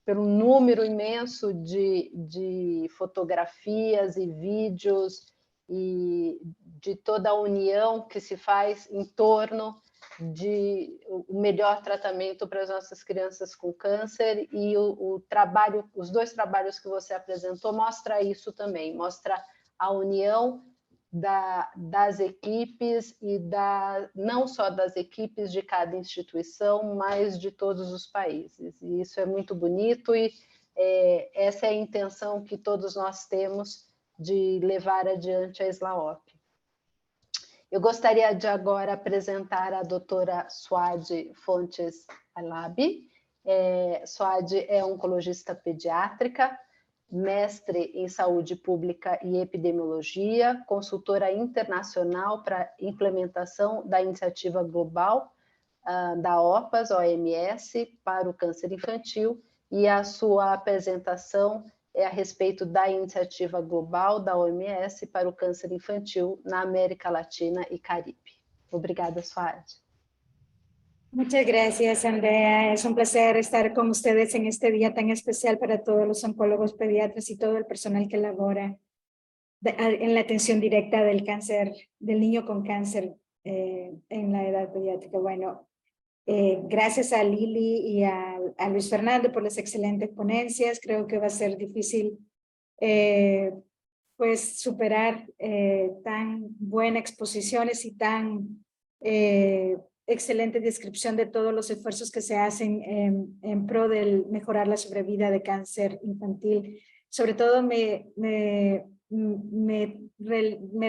pelo número imenso de fotografias e vídeos e de toda a união que se faz em torno de o melhor tratamento para as nossas crianças com câncer, e os 2 trabalhos que você apresentou mostra isso também, mostra a união das equipes e não só das equipes de cada instituição, mas de todos os países. E isso é muito bonito, e essa é a intenção que todos nós temos de levar adiante a SLAOP. Eu gostaria de agora apresentar a doutora Suade Fontes Alabi. Suade é oncologista pediátrica, mestre em saúde pública e epidemiologia, consultora internacional para implementação da iniciativa global da OMS para o câncer infantil, e a sua apresentação é a respeito da iniciativa global da OMS para o câncer infantil na América Latina e Caribe. Obrigada, Suade. Muchas gracias, Andrea. Es un placer estar con ustedes en este día tan especial para todos los oncólogos pediatras y todo el personal que labora en la atención directa del cáncer, del niño con cáncer en la edad pediátrica. Bueno, gracias a Lili y a Luis Fernando por las excelentes ponencias. Creo que va a ser difícil pues superar tan buenas exposiciones y tan excelente descripción de todos los esfuerzos que se hacen en pro de mejorar la sobrevida de cáncer infantil. Sobre todo me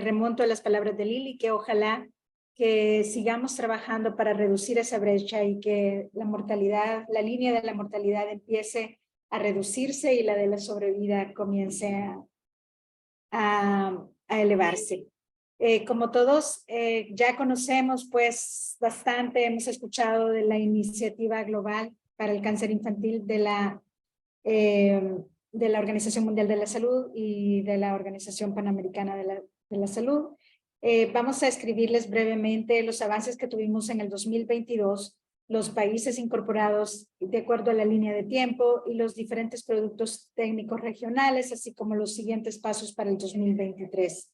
remonto a las palabras de Lili, que ojalá que sigamos trabajando para reducir esa brecha y que la mortalidad, la línea de la mortalidad empiece a reducirse y la de la sobrevida comience a elevarse. Como todos ya conocemos, pues bastante hemos escuchado de la iniciativa global para el cáncer infantil de la Organización Mundial de la Salud y de la Organización Panamericana de la Salud. Vamos a escribirles brevemente los avances que tuvimos en el 2022, los países incorporados de acuerdo a la línea de tiempo y los diferentes productos técnicos regionales, así como los siguientes pasos para el 2023.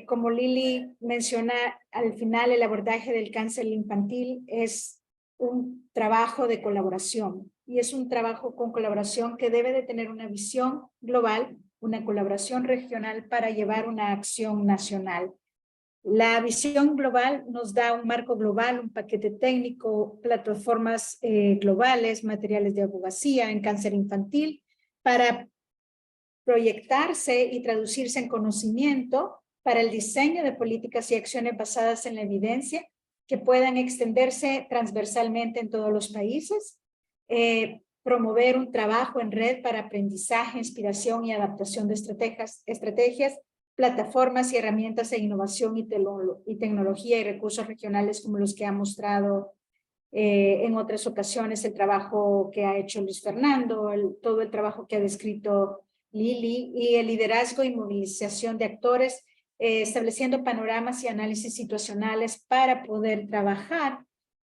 Como Lili menciona, al final el abordaje del cáncer infantil es un trabajo de colaboración y es un trabajo con colaboración que debe de tener una visión global, una colaboración regional para llevar una acción nacional. La visión global nos da un marco global, un paquete técnico, plataformas globales, materiales de abogacía en cáncer infantil para proyectarse y traducirse en conocimiento para el diseño de políticas y acciones basadas en la evidencia que puedan extenderse transversalmente en todos los países, promover un trabajo en red para aprendizaje, inspiración y adaptación de estrategias, plataformas y herramientas de innovación y tecnología y recursos regionales como los que ha mostrado en otras ocasiones el trabajo que ha hecho Luis Fernando, todo el trabajo que ha descrito Lili y el liderazgo y movilización de actores, estableciendo panoramas y análisis situacionales para poder trabajar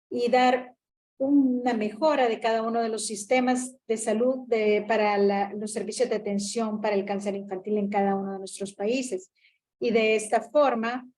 y dar una mejora de cada uno de los sistemas de salud para los servicios de atención para el cáncer infantil en cada uno de nuestros países. Y de esta forma,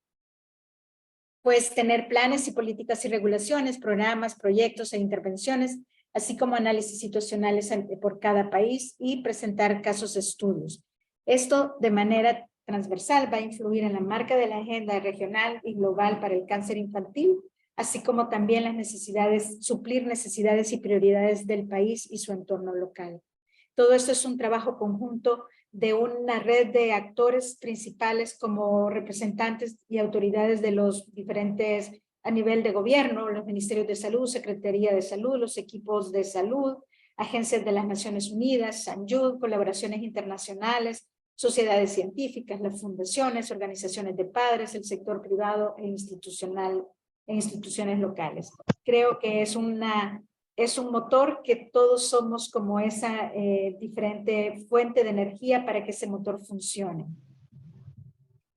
pues tener planes y políticas y regulaciones, programas, proyectos e intervenciones, así como análisis situacionales por cada país y presentar casos de estudios. Esto de manera transversal va a influir en la marca de la agenda regional y global para el cáncer infantil, así como también las necesidades, suplir necesidades y prioridades del país y su entorno local. Todo esto es un trabajo conjunto de una red de actores principales como representantes y autoridades de los diferentes a nivel de gobierno, los ministerios de salud, Secretaría de Salud, los equipos de salud, agencias de las Naciones Unidas, SANJUD, colaboraciones internacionales, sociedades científicas, las fundaciones, organizaciones de padres, el sector privado e institucional e instituciones locales. Creo que es un motor que todos somos como esa diferente fuente de energía para que ese motor funcione.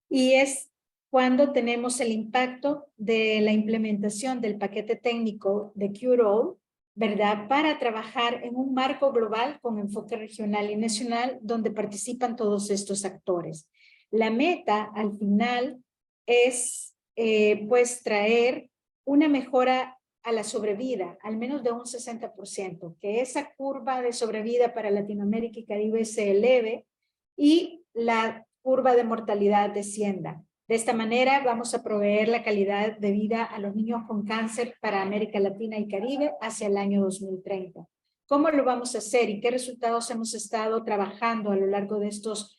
Y es cuando tenemos el impacto de la implementación del paquete técnico de Cure All, ¿verdad? Para trabajar en un marco global con enfoque regional y nacional donde participan todos estos actores. La meta al final es pues traer una mejora a la sobrevida, al menos de un 60%, que esa curva de sobrevida para Latinoamérica y Caribe se eleve y la curva de mortalidad descienda. De esta manera vamos a proveer la calidad de vida a los niños con cáncer para América Latina y Caribe hacia el año 2030. ¿Cómo lo vamos a hacer y qué resultados hemos estado trabajando a lo largo de estos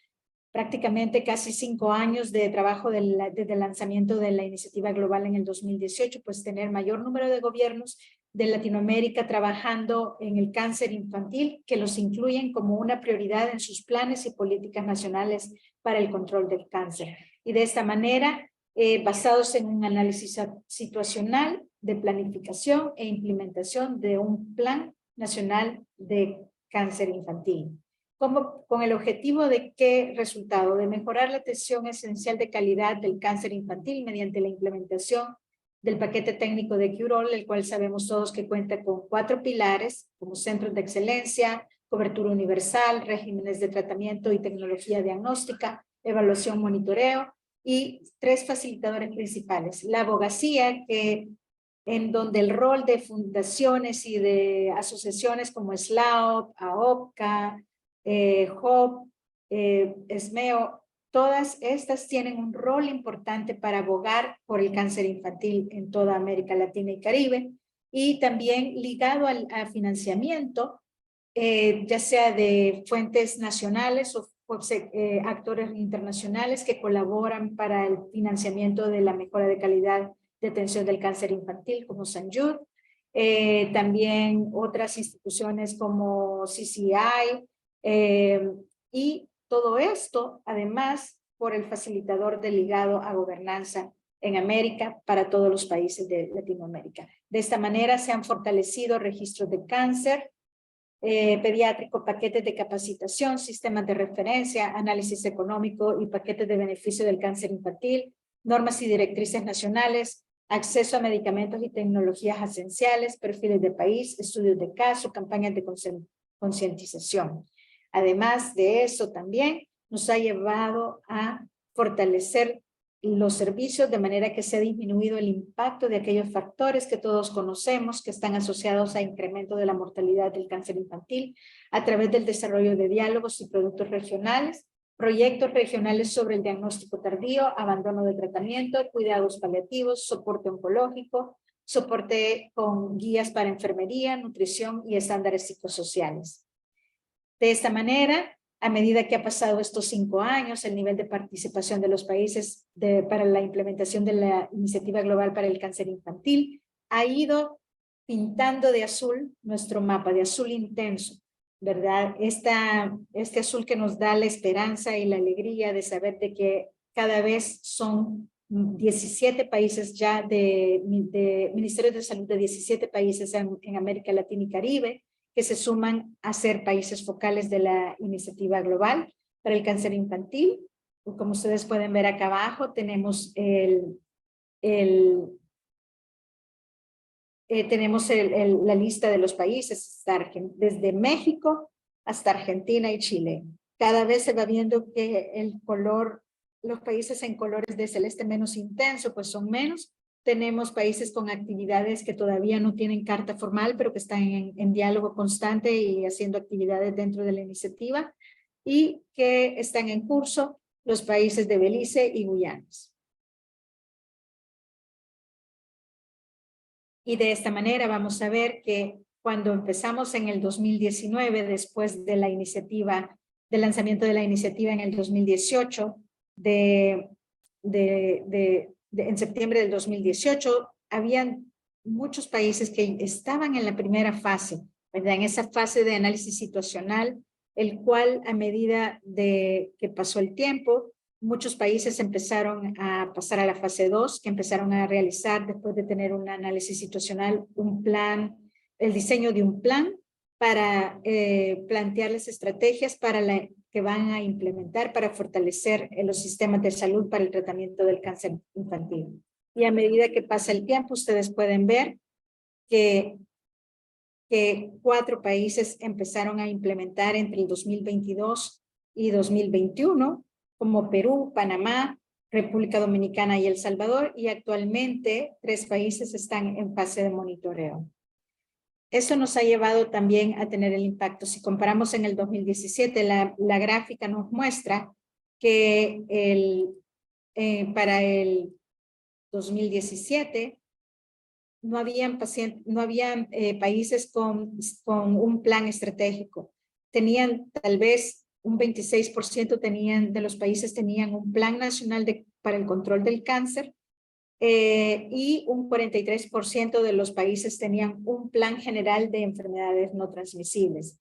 prácticamente casi 5 años de trabajo desde el lanzamiento de la iniciativa global en el 2018? Pues tener mayor número de gobiernos de Latinoamérica trabajando en el cáncer infantil, que los incluyen como una prioridad en sus planes y políticas nacionales para el control del cáncer. Y de esta manera, basados en un análisis situacional de planificación e implementación de un plan nacional de cáncer infantil. Con el objetivo de qué resultado, de mejorar la atención esencial de calidad del cáncer infantil mediante la implementación del paquete técnico de Cure All, el cual sabemos todos que cuenta con 4 pilares, como centros de excelencia, cobertura universal, regímenes de tratamiento y tecnología diagnóstica, evaluación, monitoreo, y 3 facilitadores principales. La abogacía, en donde el rol de fundaciones y de asociaciones como SLAOP, AOPCA, HOP, SMEO, todas estas tienen un rol importante para abogar por el cáncer infantil en toda América Latina y Caribe, y también ligado al financiamiento, ya sea de fuentes nacionales o actores internacionales que colaboran para el financiamiento de la mejora de calidad de atención del cáncer infantil, como SANJUD, también otras instituciones como CCI, y todo esto, además, por el facilitador delegado a gobernanza en América para todos los países de Latinoamérica. De esta manera se han fortalecido registros de cáncer pediátrico, paquetes de capacitación, sistemas de referencia, análisis económico y paquetes de beneficio del cáncer infantil, normas y directrices nacionales, acceso a medicamentos y tecnologías esenciales, perfiles de país, estudios de caso, campañas de concientización. Además de eso también nos ha llevado a fortalecer los servicios de manera que se ha disminuido el impacto de aquellos factores que todos conocemos que están asociados a incremento de la mortalidad del cáncer infantil a través del desarrollo de diálogos y productos regionales, proyectos regionales sobre el diagnóstico tardío, abandono de tratamiento, cuidados paliativos, soporte oncológico, soporte con guías para enfermería, nutrición y estándares psicosociales. De esta manera, a medida que ha pasado estos 5 años, el nivel de participación de los países para la implementación de la Iniciativa Global para el Cáncer Infantil ha ido pintando de azul nuestro mapa, de azul intenso, ¿verdad? Este azul que nos da la esperanza y la alegría de saber de que cada vez son 17 países ya de ministerios de salud de 17 países en América Latina y Caribe, que se suman a ser países focales de la Iniciativa Global para el Cáncer Infantil. Como ustedes pueden ver acá abajo, tenemos la lista de los países, desde México hasta Argentina y Chile. Cada vez se va viendo que el color, los países en colores de celeste menos intenso, pues son menos. Tenemos países con actividades que todavía no tienen carta formal, pero que están en diálogo constante y haciendo actividades dentro de la iniciativa, y que están en curso los países de Belice y Guyana. Y de esta manera vamos a ver que cuando empezamos en el 2019, después de la iniciativa, del lanzamiento de la iniciativa en el 2018, en septiembre del 2018, habían muchos países que estaban en la primera fase, ¿verdad? En esa fase de análisis situacional, el cual a medida de que pasó el tiempo, muchos países empezaron a pasar a la fase 2, que empezaron a realizar, después de tener un análisis situacional, un plan, el diseño de un plan para plantearles estrategias que van a implementar para fortalecer los sistemas de salud para el tratamiento del cáncer infantil. Y a medida que pasa el tiempo, ustedes pueden ver que 4 países empezaron a implementar entre el 2022 y 2021, como Perú, Panamá, República Dominicana y El Salvador, y actualmente 3 países están en fase de monitoreo. Eso nos ha llevado también a tener el impacto. Si comparamos en el 2017, la gráfica nos muestra que para el 2017 no habían países con un plan estratégico. Tenían tal vez un 26% de los países tenían un plan nacional para el control del cáncer, y un 43% de los países tenían un plan general de enfermedades no transmisibles.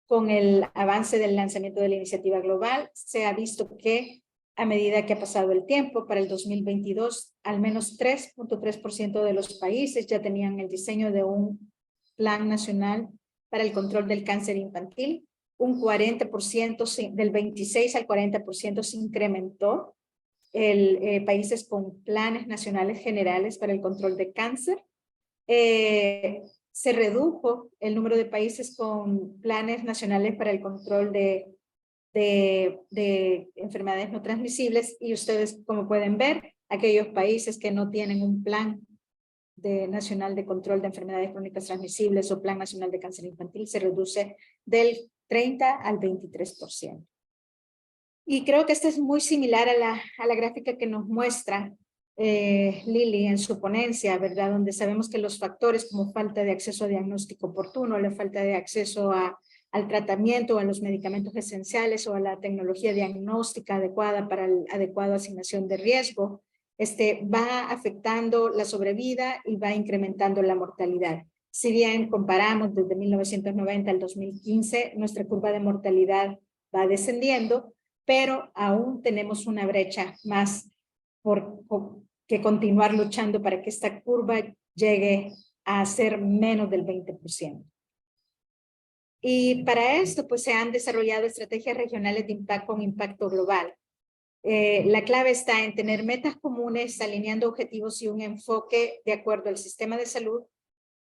Con el avance del lanzamiento de la iniciativa global, se ha visto que a medida que ha pasado el tiempo, para el 2022, al menos 3.3% de los países ya tenían el diseño de un plan nacional para el control del cáncer infantil. Un 40%, del 26 al 40% se incrementó países con planes nacionales generales para el control de cáncer. Se redujo el número de países con planes nacionales para el control de enfermedades no transmisibles, y ustedes, como pueden ver, aquellos países que no tienen un plan nacional de control de enfermedades crónicas transmisibles o plan nacional de cáncer infantil se reduce del 30 al 23%. Y creo que esta es muy similar a la gráfica que nos muestra Lili en su ponencia, ¿verdad? Donde sabemos que los factores como falta de acceso a diagnóstico oportuno, la falta de acceso al tratamiento, a los medicamentos esenciales o a la tecnología diagnóstica adecuada para la adecuada asignación de riesgo, va afectando la sobrevida y va incrementando la mortalidad. Si bien comparamos desde 1990 al 2015, nuestra curva de mortalidad va descendiendo, pero aún tenemos una brecha más por que continuar luchando para que esta curva llegue a ser menos del 20%. Y para esto, pues se han desarrollado estrategias regionales de impacto con impacto global. La clave está en tener metas comunes, alineando objetivos y un enfoque de acuerdo al sistema de salud,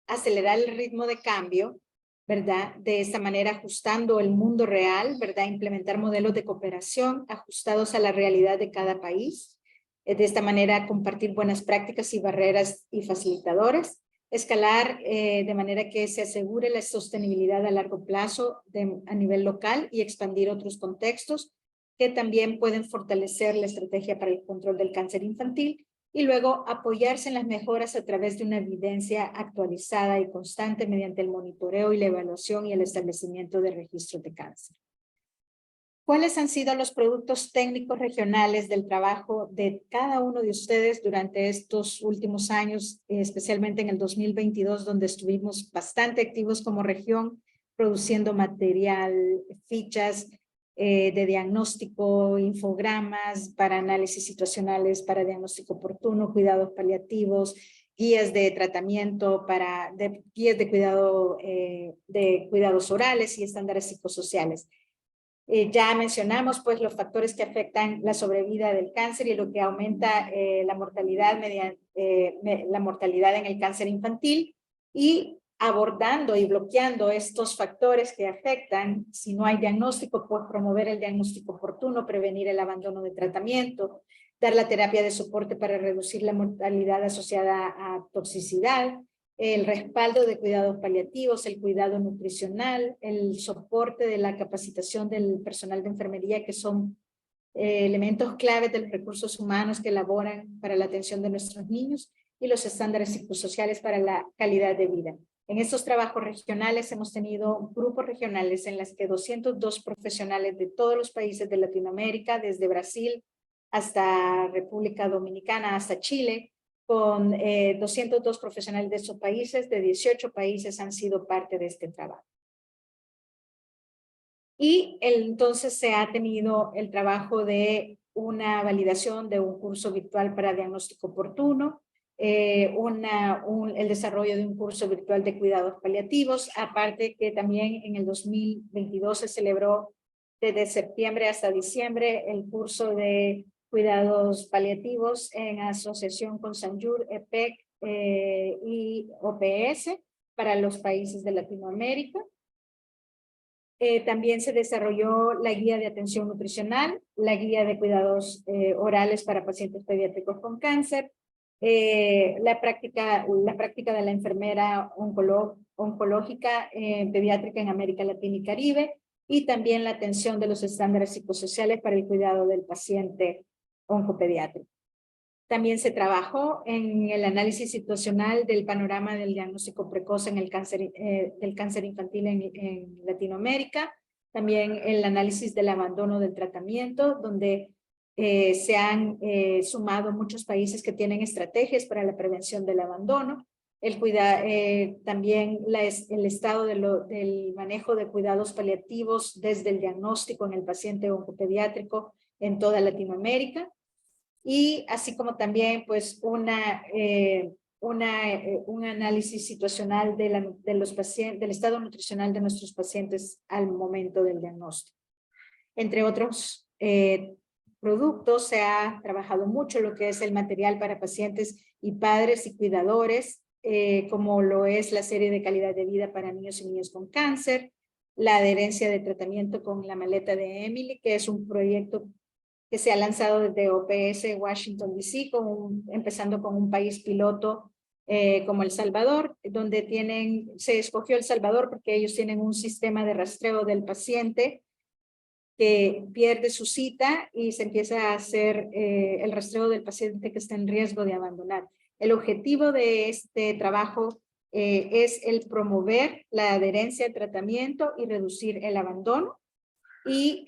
acelerar el ritmo de cambio, ¿verdad? De esta manera ajustando el mundo real, ¿verdad? Implementar modelos de cooperación ajustados a la realidad de cada país. De esta manera compartir buenas prácticas y barreras y facilitadores. Escalar de manera que se asegure la sostenibilidad a largo plazo a nivel local y expandir otros contextos que también pueden fortalecer la estrategia para el control del cáncer infantil y luego apoyarse en las mejoras a través de una evidencia actualizada y constante mediante el monitoreo y la evaluación y el establecimiento de registros de cáncer. ¿Cuáles han sido los productos técnicos regionales del trabajo de cada uno de ustedes durante estos últimos años, especialmente en el 2022, donde estuvimos bastante activos como región, produciendo material, fichas de diagnóstico, infogramas para análisis situacionales, para diagnóstico oportuno, cuidados paliativos, guías de tratamiento, guías de cuidados orales y estándares psicosociales? Ya mencionamos pues los factores que afectan la sobrevida del cáncer y lo que aumenta la mortalidad en el cáncer infantil, y abordando y bloqueando estos factores que afectan, si no hay diagnóstico, pues promover el diagnóstico oportuno, prevenir el abandono de tratamiento, dar la terapia de soporte para reducir la mortalidad asociada a toxicidad, el respaldo de cuidados paliativos, el cuidado nutricional, el soporte de la capacitación del personal de enfermería, que son elementos claves de los recursos humanos que elaboran para la atención de nuestros niños, y los estándares psicosociales para la calidad de vida. En estos trabajos regionales hemos tenido grupos regionales en las que 202 profesionales de todos los países de Latinoamérica, desde Brasil hasta República Dominicana, hasta Chile, con 202 profesionales de esos países, de 18 países han sido parte de este trabajo. Y entonces se ha tenido el trabajo de una validación de un curso virtual para diagnóstico oportuno, el desarrollo de un curso virtual de cuidados paliativos, aparte que también en el 2022 se celebró desde septiembre hasta diciembre el curso de cuidados paliativos en asociación con Sanjur, EPEC y OPS para los países de Latinoamérica. También se desarrolló la guía de atención nutricional, la guía de cuidados orales para pacientes pediátricos con cáncer, la práctica de la enfermera oncológica pediátrica en América Latina y Caribe, y también la atención de los estándares psicosociales para el cuidado del paciente oncopediátrico. También se trabajó en el análisis situacional del panorama del diagnóstico precoz en el cáncer, del cáncer infantil en Latinoamérica. También el análisis del abandono del tratamiento, donde se han sumado muchos países que tienen estrategias para la prevención del abandono. También el estado del manejo de cuidados paliativos desde el diagnóstico en el paciente oncopediátrico en toda Latinoamérica. Y así como también pues un análisis situacional del estado nutricional de nuestros pacientes al momento del diagnóstico. Entre otros productos, se ha trabajado mucho lo que es el material para pacientes y padres y cuidadores, como lo es la serie de calidad de vida para niños y niñas con cáncer, la adherencia de tratamiento con la maleta de Emily, que es un proyecto que se ha lanzado desde OPS Washington DC, empezando con un país piloto como El Salvador, donde se escogió El Salvador porque ellos tienen un sistema de rastreo del paciente que pierde su cita y se empieza a hacer el rastreo del paciente que está en riesgo de abandonar. El objetivo de este trabajo es el promover la adherencia al tratamiento y reducir el abandono. Y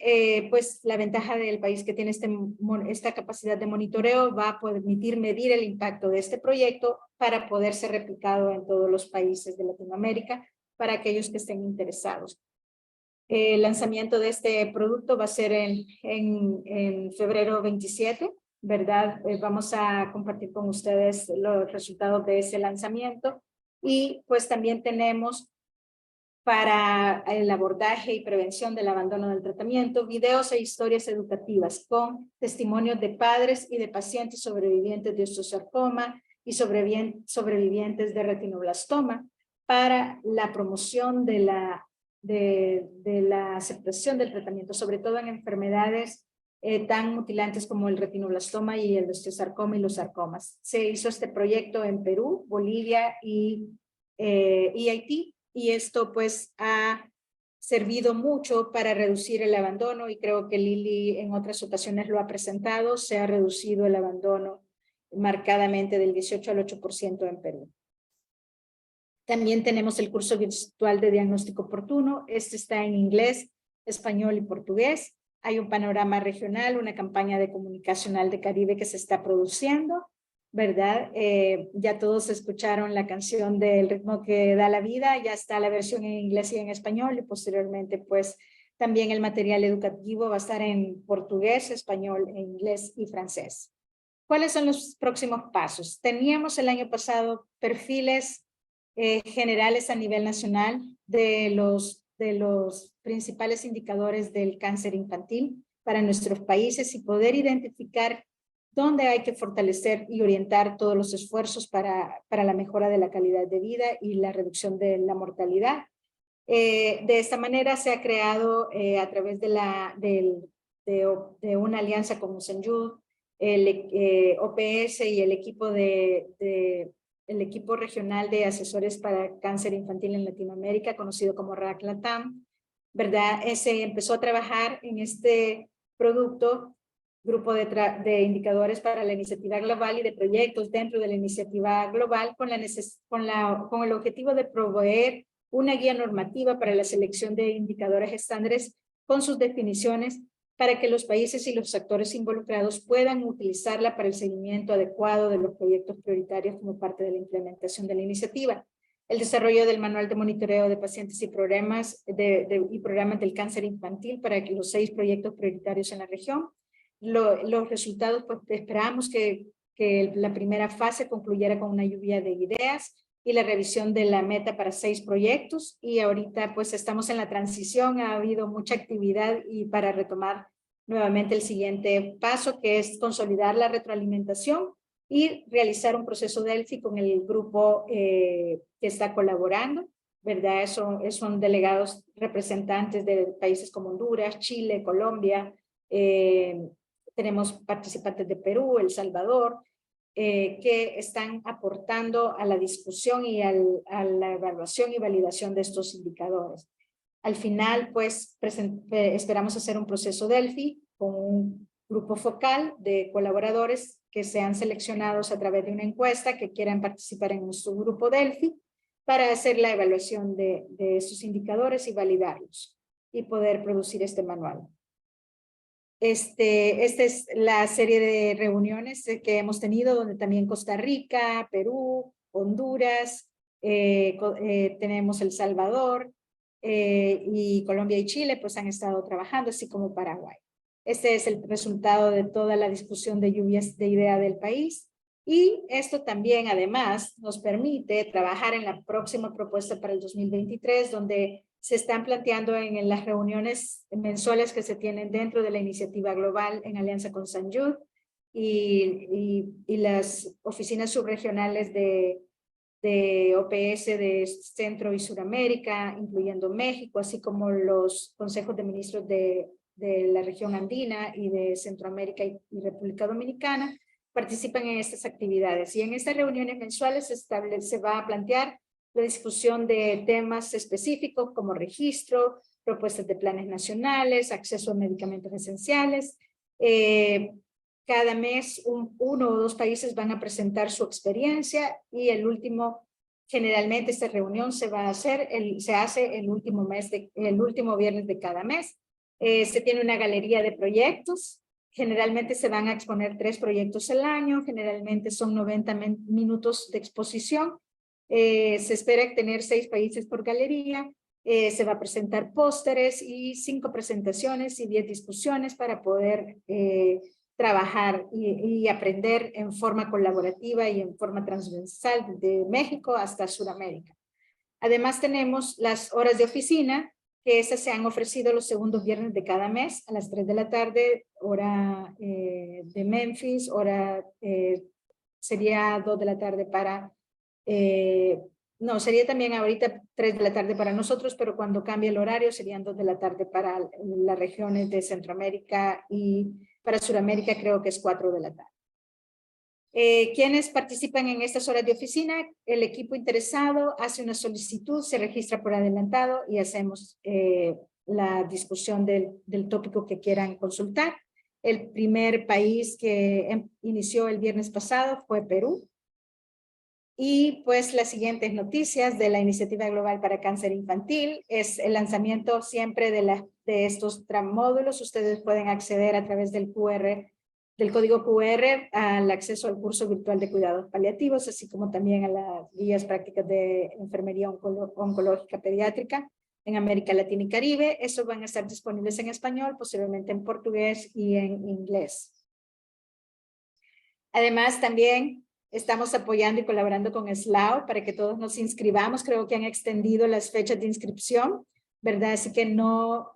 pues la ventaja del país que tiene esta capacidad de monitoreo va a permitir medir el impacto de este proyecto para poder ser replicado en todos los países de Latinoamérica para aquellos que estén interesados. El lanzamiento de este producto va a ser en febrero 27, ¿verdad? Vamos a compartir con ustedes los resultados de ese lanzamiento. Y pues también tenemos para el abordaje y prevención del abandono del tratamiento, videos e historias educativas con testimonios de padres y de pacientes sobrevivientes de osteosarcoma y sobrevivientes de retinoblastoma para la promoción de la aceptación del tratamiento, sobre todo en enfermedades tan mutilantes como el retinoblastoma y el osteosarcoma y los sarcomas. Se hizo este proyecto en Perú, Bolivia y Haití, y esto pues ha servido mucho para reducir el abandono, y creo que Lili en otras ocasiones lo ha presentado. Se ha reducido el abandono marcadamente del 18 al 8% en Perú. También tenemos el curso virtual de diagnóstico oportuno. Este está en inglés, español y portugués. Hay un panorama regional, una campaña de comunicacional de Caribe que se está produciendo, ¿verdad? Ya todos escucharon la canción del ritmo que da la vida, ya está la versión en inglés y en español, y posteriormente pues también el material educativo va a estar en portugués, español, inglés y francés. ¿Cuáles son los próximos pasos? Teníamos el año pasado perfiles generales a nivel nacional de los principales indicadores del cáncer infantil para nuestros países y poder identificar dónde hay que fortalecer y orientar todos los esfuerzos para la mejora de la calidad de vida y la reducción de la mortalidad. De esta manera se ha creado a través de una alianza con Sanyud, el OPS y el equipo el equipo regional de asesores para cáncer infantil en Latinoamérica, conocido como RAC-LATAM, ¿verdad? Se empezó a trabajar en este producto, grupo de indicadores para la iniciativa global y de proyectos dentro de la iniciativa global con el objetivo de proveer una guía normativa para la selección de indicadores estándares con sus definiciones para que los países y los actores involucrados puedan utilizarla para el seguimiento adecuado de los proyectos prioritarios como parte de la implementación de la iniciativa. El desarrollo del manual de monitoreo de pacientes y programas del cáncer infantil para los 6 proyectos prioritarios en la región. Los resultados, pues esperamos que la primera fase concluyera con una lluvia de ideas y la revisión de la meta para 6 proyectos, y ahorita pues estamos en la transición. Ha habido mucha actividad y para retomar nuevamente el siguiente paso, que es consolidar la retroalimentación y realizar un proceso Delphi con el grupo que está colaborando, ¿verdad? Son delegados representantes de países como Honduras, Chile, Colombia, tenemos participantes de Perú, El Salvador, que están aportando a la discusión y a la evaluación y validación de estos indicadores. Al final, pues, esperamos hacer un proceso Delphi con un grupo focal de colaboradores que sean seleccionados a través de una encuesta que quieran participar en nuestro grupo Delphi para hacer la evaluación de esos indicadores y validarlos y poder producir este manual. Esta es la serie de reuniones que hemos tenido, donde también Costa Rica, Perú, Honduras, tenemos El Salvador y Colombia y Chile, pues han estado trabajando, así como Paraguay. Este es el resultado de toda la discusión de lluvias de idea del país, y esto también además nos permite trabajar en la próxima propuesta para el 2023, donde se están planteando en las reuniones mensuales que se tienen dentro de la iniciativa global en alianza con Sanyud y las oficinas subregionales de OPS de Centro y Suramérica, incluyendo México, así como los consejos de ministros de la región andina y de Centroamérica y República Dominicana, participan en estas actividades. Y en estas reuniones mensuales se va a plantear la discusión de temas específicos como registro, propuestas de planes nacionales, acceso a medicamentos esenciales. Cada mes uno o 2 países van a presentar su experiencia, y generalmente esta reunión se hace el último viernes de cada mes. Se tiene una galería de proyectos. Generalmente se van a exponer 3 proyectos al año, generalmente son 90 minutos de exposición. Se espera tener 6 países por galería, Se va a presentar pósteres y 5 presentaciones y 10 discusiones para poder trabajar y aprender en forma colaborativa y en forma transversal desde México hasta Sudamérica. Además tenemos las horas de oficina, que esas se han ofrecido los segundos viernes de cada mes a las 3 de la tarde, hora de Memphis, hora sería 2 de la tarde para, no, sería también ahorita 3 de la tarde para nosotros, pero cuando cambie el horario serían 2 de la tarde para las regiones de Centroamérica y para Sudamérica creo que es 4 de la tarde. Quienes participan en estas horas de oficina, el equipo interesado hace una solicitud, se registra por adelantado y hacemos la discusión del tópico que quieran consultar. El primer país que inició el viernes pasado fue Perú. Y pues las siguientes noticias de la Iniciativa Global para Cáncer Infantil es el lanzamiento siempre de estos módulos. Ustedes pueden acceder a través del código QR al acceso al curso virtual de cuidados paliativos, así como también a las guías prácticas de enfermería oncológica pediátrica en América Latina y Caribe. Estos van a estar disponibles en español, posiblemente en portugués y en inglés. Además, también estamos apoyando y colaborando con SLAO para que todos nos inscribamos. Creo que han extendido las fechas de inscripción, ¿verdad? Así que no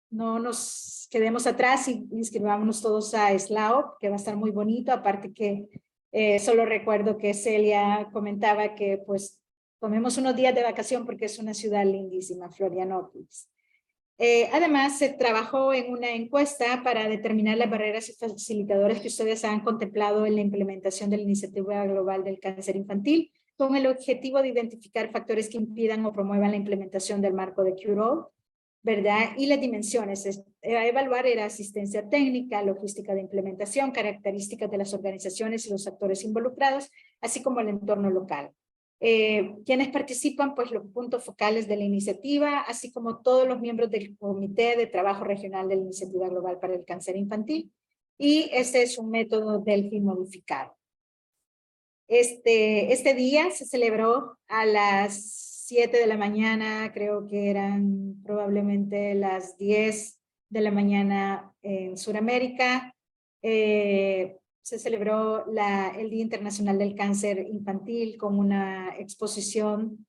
nos quedemos atrás y inscribámonos todos a SLAO, que va a estar muy bonito. Aparte que solo recuerdo que Celia comentaba que pues tomemos unos días de vacación porque es una ciudad lindísima, Florianópolis. Además, se trabajó en una encuesta para determinar las barreras y facilitadores que ustedes han contemplado en la implementación de la Iniciativa Global del Cáncer Infantil, con el objetivo de identificar factores que impidan o promuevan la implementación del marco de Cure All, ¿verdad? Y las dimensiones a evaluar era asistencia técnica, logística de implementación, características de las organizaciones y los actores involucrados, así como el entorno local. Quienes participan, pues los puntos focales de la iniciativa, así como todos los miembros del Comité de Trabajo Regional de la Iniciativa Global para el Cáncer Infantil. Y este es un método Delphi modificado. Este día se celebró a las 7 de la mañana, creo que eran probablemente las 10 de la mañana en Sudamérica. Se celebró el Día Internacional del Cáncer Infantil con una exposición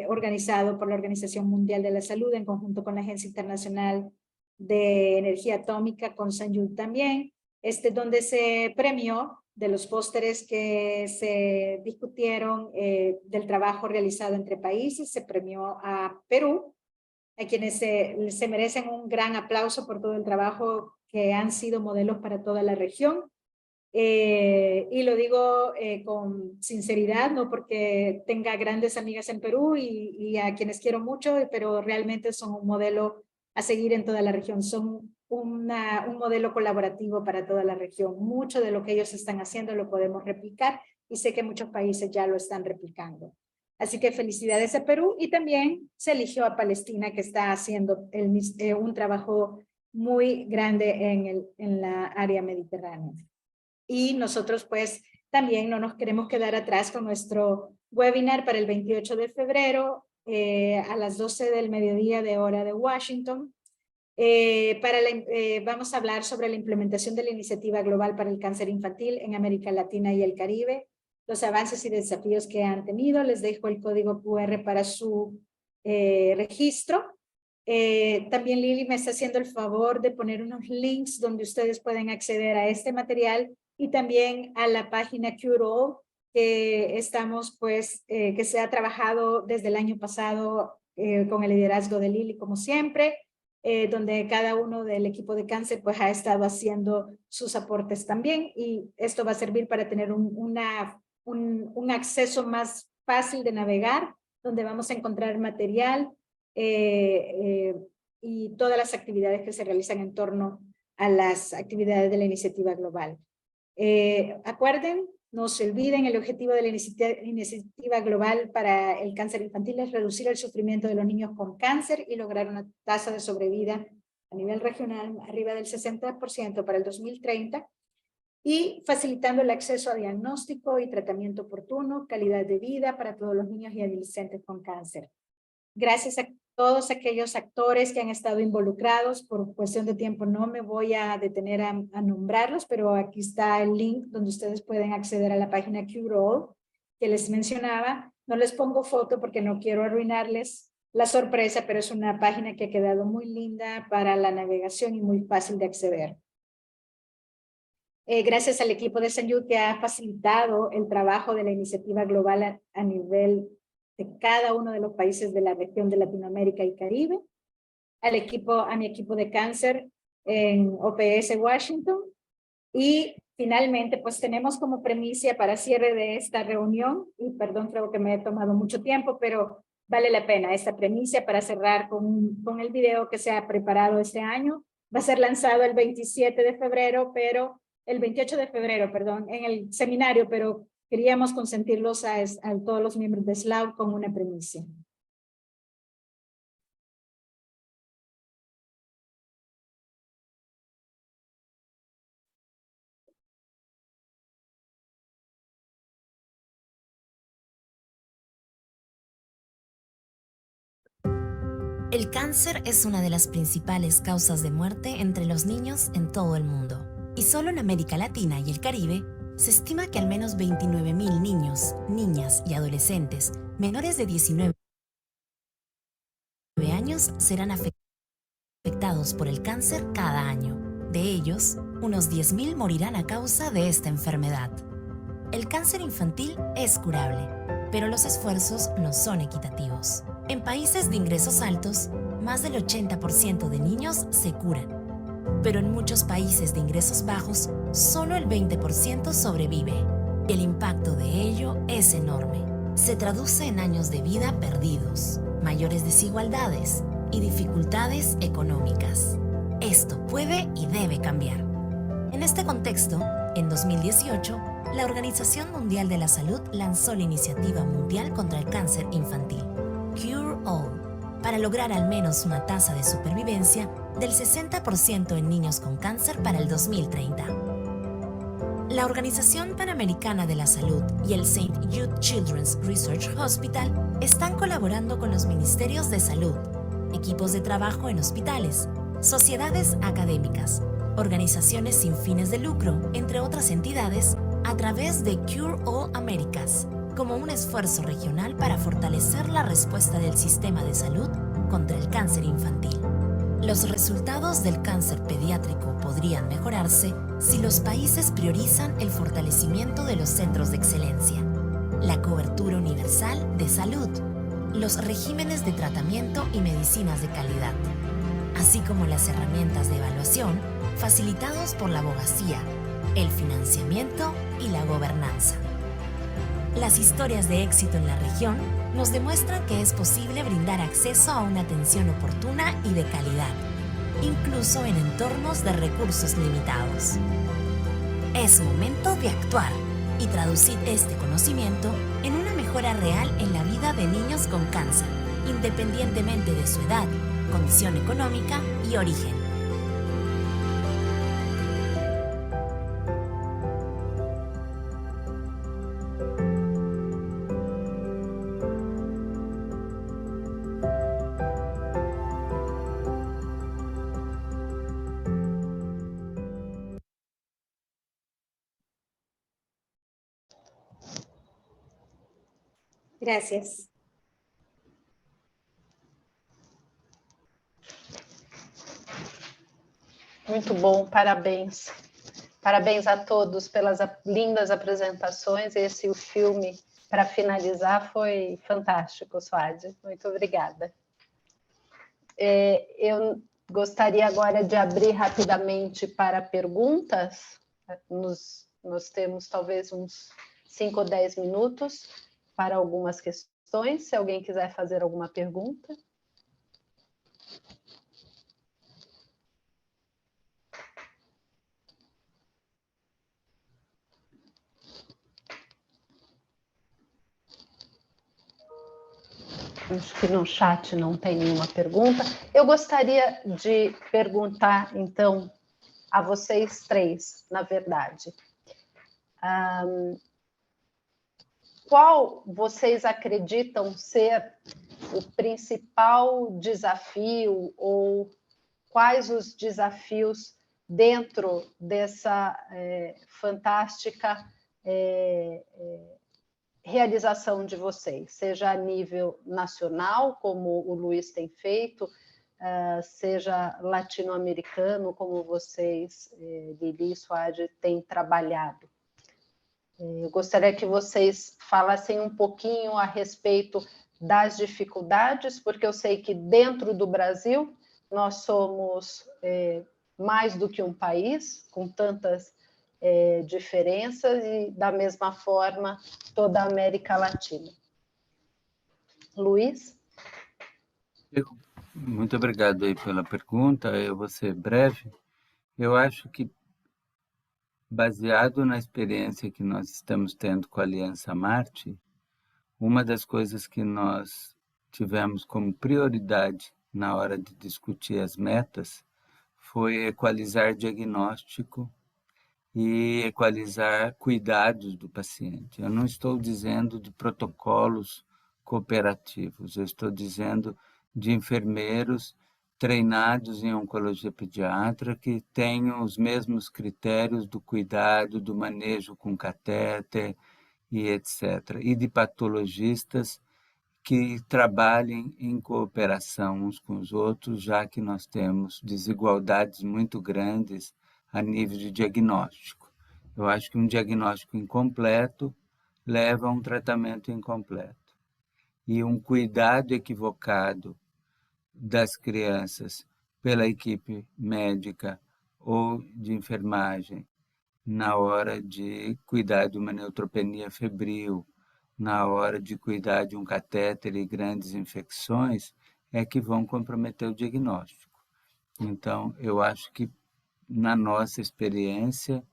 organizado por la Organización Mundial de la Salud en conjunto con la Agencia Internacional de Energía Atómica, con Sanyud también, donde se premió de los pósteres que se discutieron del trabajo realizado entre países. Se premió a Perú, a quienes se merecen un gran aplauso por todo el trabajo que han sido modelos para toda la región. Y lo digo con sinceridad, no porque tenga grandes amigas en Perú y a quienes quiero mucho, pero realmente son un modelo a seguir en toda la región. Son un modelo colaborativo para toda la región. Mucho de lo que ellos están haciendo lo podemos replicar y sé que muchos países ya lo están replicando. Así que felicidades a Perú, y también se eligió a Palestina, que está haciendo un trabajo muy grande en la área mediterránea. Y nosotros pues también no nos queremos quedar atrás con nuestro webinar para el 28 de febrero a las 12 del mediodía de hora de Washington. Vamos a hablar sobre la implementación de la Iniciativa Global para el Cáncer Infantil en América Latina y el Caribe, los avances y desafíos que han tenido. Les dejo el código QR para su registro. También Lili me está haciendo el favor de poner unos links donde ustedes pueden acceder a este material y también a la página Cure All, que estamos pues, que se ha trabajado desde el año pasado con el liderazgo de Lili como siempre, donde cada uno del equipo de cáncer pues ha estado haciendo sus aportes también, y esto va a servir para tener un acceso más fácil de navegar, donde vamos a encontrar material y todas las actividades que se realizan en torno a las actividades de la iniciativa global. Acuerden, no se olviden, el objetivo de la iniciativa global para el cáncer infantil es reducir el sufrimiento de los niños con cáncer y lograr una tasa de sobrevida a nivel regional arriba del 60% para el 2030, y facilitando el acceso a diagnóstico y tratamiento oportuno, calidad de vida para todos los niños y adolescentes con cáncer. Gracias a todos aquellos actores que han estado involucrados. Por cuestión de tiempo no me voy a detener a nombrarlos, pero aquí está el link donde ustedes pueden acceder a la página QRoll que les mencionaba. No les pongo foto porque no quiero arruinarles la sorpresa, pero es una página que ha quedado muy linda para la navegación y muy fácil de acceder. Gracias al equipo de St. Jude que ha facilitado el trabajo de la iniciativa global a nivel de cada uno de los países de la región de Latinoamérica y Caribe, a mi equipo de cáncer en OPS Washington, y finalmente pues tenemos como premisa para cierre de esta reunión, y perdón, creo que me he tomado mucho tiempo, pero vale la pena esta premisa para cerrar con el video que se ha preparado este año. Va a ser lanzado el 27 de febrero, pero el 28 de febrero, perdón, en el seminario, pero queríamos consentirlos a todos los miembros de SLAU con una premisa. El cáncer es una de las principales causas de muerte entre los niños en todo el mundo. Y solo en América Latina y el Caribe, se estima que al menos 29,000 niños, niñas y adolescentes menores de 19 años serán afectados por el cáncer cada año. De ellos, unos 10,000 morirán a causa de esta enfermedad. El cáncer infantil es curable, pero los esfuerzos no son equitativos. En países de ingresos altos, más del 80% de niños se curan. Pero en muchos países de ingresos bajos, solo el 20% sobrevive. El impacto de ello es enorme. Se traduce en años de vida perdidos, mayores desigualdades y dificultades económicas. Esto puede y debe cambiar. En este contexto, en 2018, la Organización Mundial de la Salud lanzó la Iniciativa Mundial contra el Cáncer Infantil, Cure All, para lograr al menos una tasa de supervivencia del 60% en niños con cáncer para el 2030. La Organización Panamericana de la Salud y el St. Jude Children's Research Hospital están colaborando con los ministerios de salud, equipos de trabajo en hospitales, sociedades académicas, organizaciones sin fines de lucro, entre otras entidades, a través de Cure All Americas, como un esfuerzo regional para fortalecer la respuesta del sistema de salud contra el cáncer infantil. Los resultados del cáncer pediátrico podrían mejorarse si los países priorizan el fortalecimiento de los centros de excelencia, la cobertura universal de salud, los regímenes de tratamiento y medicinas de calidad, así como las herramientas de evaluación facilitados por la abogacía, el financiamiento y la gobernanza. Las historias de éxito en la región nos demuestran que es posible brindar acceso a una atención oportuna y de calidad, incluso en entornos de recursos limitados. Es momento de actuar y traducir este conocimiento en una mejora real en la vida de niños con cáncer, independientemente de su edad, condición económica y origen. Gracias. Muito bom, parabéns. Parabéns a todos pelas lindas apresentações. Esse o filme, para finalizar, foi fantástico, Suade. Muito obrigada. Eu gostaria agora de abrir rapidamente para perguntas. Nós temos talvez uns 5 ou 10 minutos para algumas questões, se alguém quiser fazer alguma pergunta. Acho que no chat não tem nenhuma pergunta. Eu gostaria de perguntar, então, a vocês três, na verdade. Qual vocês acreditam ser o principal desafio ou quais os desafios dentro dessa fantástica realização de vocês, seja a nível nacional, como o Luiz tem feito, seja latino-americano, como vocês, Lili e Suad, têm trabalhado. Eu gostaria que vocês falassem um pouquinho a respeito das dificuldades, porque eu sei que dentro do Brasil nós somos mais do que um país, com tantas diferenças, e da mesma forma toda a América Latina. Luiz? Muito obrigado aí pela pergunta, eu vou ser breve. Eu acho que, baseado na experiência que nós estamos tendo com a Aliança Marte, uma das coisas que nós tivemos como prioridade na hora de discutir as metas foi equalizar diagnóstico e equalizar cuidados do paciente. Eu não estou dizendo de protocolos cooperativos, eu estou dizendo de enfermeiros treinados em oncologia pediátrica que tenham os mesmos critérios do cuidado, do manejo com catéter e etc. E de patologistas que trabalhem em cooperação uns com os outros, já que nós temos desigualdades muito grandes a nível de diagnóstico. Eu acho que um diagnóstico incompleto leva a um tratamento incompleto. E um cuidado equivocado das crianças pela equipe médica ou de enfermagem na hora de cuidar de uma neutropenia febril, na hora de cuidar de um catéter e grandes infecções, é que vão comprometer o diagnóstico. Então, eu acho que, na nossa experiência,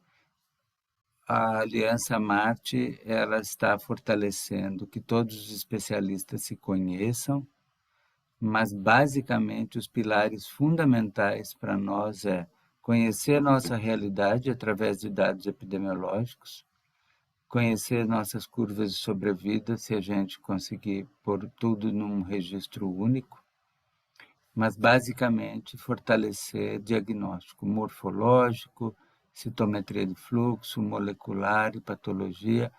a Aliança Marte ela está fortalecendo que todos os especialistas se conheçam, mas, basicamente, os pilares fundamentais para nós é conhecer nossa realidade através de dados epidemiológicos, conhecer nossas curvas de sobrevida, se a gente conseguir pôr tudo num registro único, mas, basicamente, fortalecer diagnóstico morfológico, citometria de fluxo, molecular e patologia,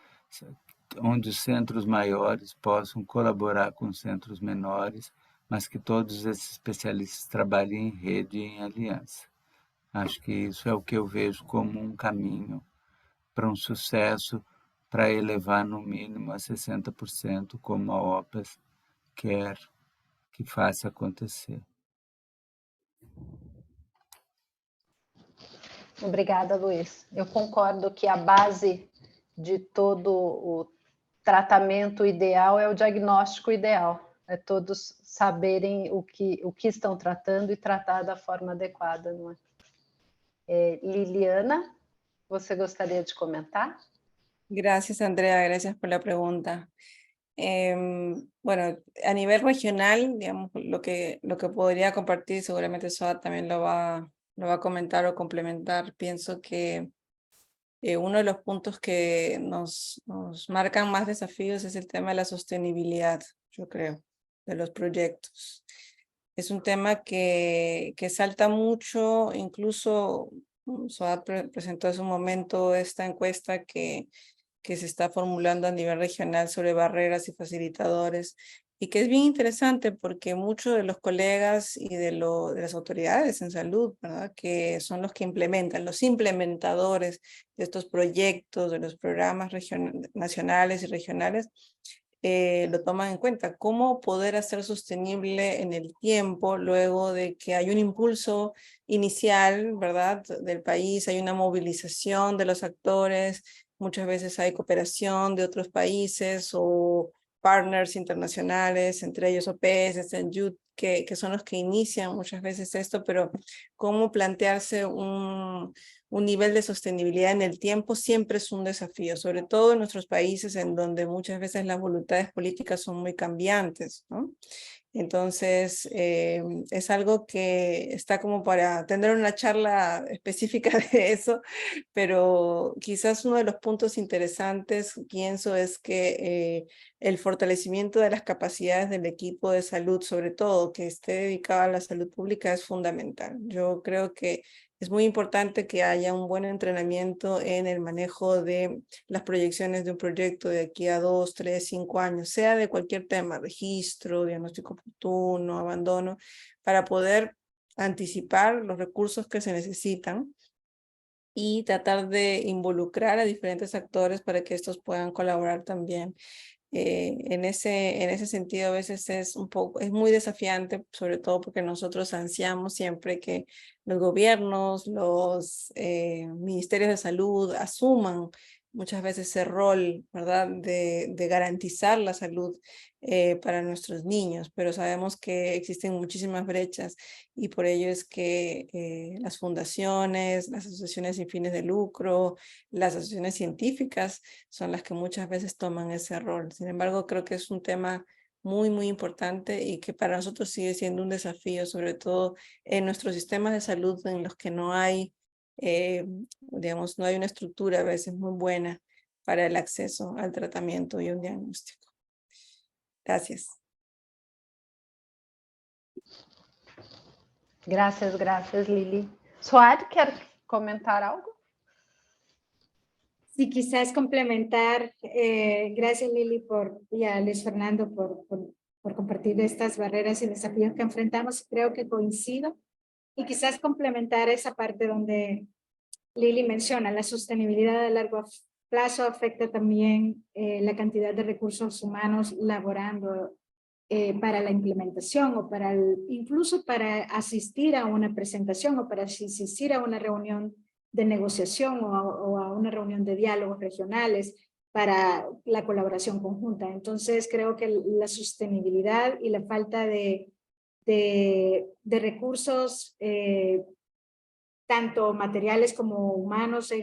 onde os centros maiores possam colaborar com os centros menores, mas que todos esses especialistas trabalhem em rede e em aliança. Acho que isso é o que eu vejo como um caminho para um sucesso, para elevar no mínimo a 60%, como a OPAS quer que faça acontecer. Obrigada, Luiz. Eu concordo que a base de todo o tratamento ideal é o diagnóstico ideal. É todos saberem o que estão tratando e tratar da forma adequada, não é? Liliana, você gostaria de comentar? Gracias, Andrea, gracias por la pregunta. Bueno, a nivel regional, digamos, lo que podría compartir, seguramente Suad también lo va a comentar o complementar. Pienso que uno de los puntos que nos marcan más desafíos es el tema de la sostenibilidad, yo creo, de los proyectos. Es un tema que salta mucho, incluso Suad presentó hace un momento esta encuesta que se está formulando a nivel regional sobre barreras y facilitadores, y que es bien interesante porque muchos de los colegas y de las autoridades en salud, ¿verdad?, que son los que implementan, los implementadores de estos proyectos, de los programas nacionales y regionales, lo toman en cuenta, cómo poder hacer sostenible en el tiempo luego de que hay un impulso inicial, ¿verdad?, del país, hay una movilización de los actores, muchas veces hay cooperación de otros países o partners internacionales, entre ellos OPS, NJUT, que son los que inician muchas veces esto, pero cómo plantearse un nivel de sostenibilidad en el tiempo siempre es un desafío, sobre todo en nuestros países en donde muchas veces las voluntades políticas son muy cambiantes, ¿no? Entonces, es algo que está como para tener una charla específica de eso, pero quizás uno de los puntos interesantes, pienso, es que el fortalecimiento de las capacidades del equipo de salud, sobre todo que esté dedicado a la salud pública, es fundamental. Yo creo que es muy importante que haya un buen entrenamiento en el manejo de las proyecciones de un proyecto de aquí a 2, 3, 5 años, sea de cualquier tema, registro, diagnóstico oportuno, abandono, para poder anticipar los recursos que se necesitan y tratar de involucrar a diferentes actores para que estos puedan colaborar también. En ese sentido, a veces es muy desafiante, sobre todo porque nosotros ansiamos siempre que los gobiernos, los ministerios de salud asuman muchas veces ese rol, ¿verdad?, de garantizar la salud para nuestros niños, pero sabemos que existen muchísimas brechas y por ello es que las fundaciones, las asociaciones sin fines de lucro, las asociaciones científicas son las que muchas veces toman ese rol. Sin embargo, creo que es un tema muy, muy importante y que para nosotros sigue siendo un desafío, sobre todo en nuestros sistemas de salud en los que no hay, digamos, no hay una estructura a veces muy buena para el acceso al tratamiento y un diagnóstico. Gracias. Gracias, Lili. Suad, ¿quer comentar algo? Sí, quizás complementar, gracias Lili y a Luis Fernando por compartir estas barreras y desafíos que enfrentamos. Creo que coincido y quizás complementar esa parte donde Lili menciona la sostenibilidad a largo plazo afecta también la cantidad de recursos humanos laborando para la implementación o incluso para asistir a una presentación o para asistir a una reunión de negociación o a una reunión de diálogos regionales para la colaboración conjunta. Entonces creo que la sostenibilidad y la falta de recursos tanto materiales como humanos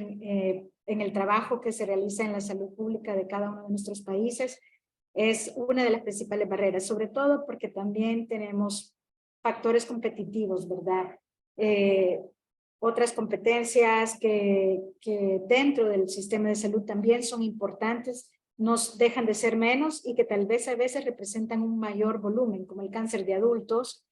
en el trabajo que se realiza en la salud pública de cada uno de nuestros países es una de las principales barreras, sobre todo porque también tenemos factores competitivos, ¿verdad? Otras competencias que dentro del sistema de salud también son importantes, no dejan de ser menos y que tal vez a veces representan un mayor volumen, como el cáncer de adultos,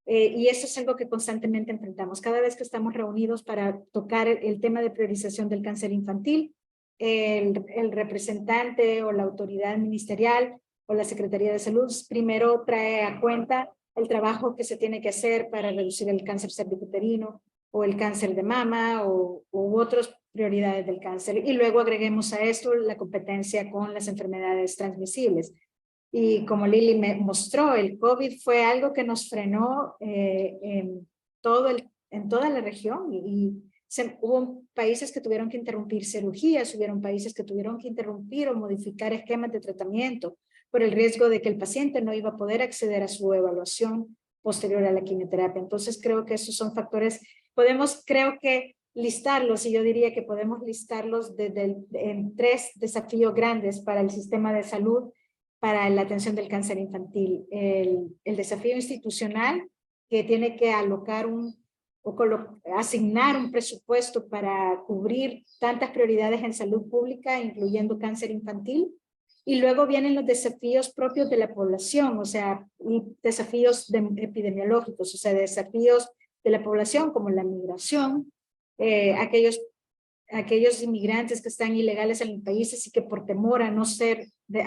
y eso es algo que constantemente enfrentamos. Cada vez que estamos reunidos para tocar el tema de priorización del cáncer infantil, el representante o la autoridad ministerial o la Secretaría de Salud primero trae a cuenta el trabajo que se tiene que hacer para reducir el cáncer cervicuterino o el cáncer de mama u otras prioridades del cáncer. Y luego agreguemos a esto la competencia con las enfermedades transmisibles. Y como Lili me mostró, el COVID fue algo que nos frenó en toda la región y hubo países que tuvieron que interrumpir cirugías, hubieron países que tuvieron que interrumpir o modificar esquemas de tratamiento por el riesgo de que el paciente no iba a poder acceder a su evaluación posterior a la quimioterapia. Entonces creo que esos son factores, creo que listarlos, y yo diría que podemos listarlos en 3 desafíos grandes para el sistema de salud para la atención del cáncer infantil. El desafío institucional, que tiene que asignar un presupuesto para cubrir tantas prioridades en salud pública, incluyendo cáncer infantil. Y luego vienen los desafíos propios de la población, o sea, desafíos epidemiológicos, o sea, desafíos de la población como la migración, aquellos inmigrantes que están ilegales en los países y que por temor a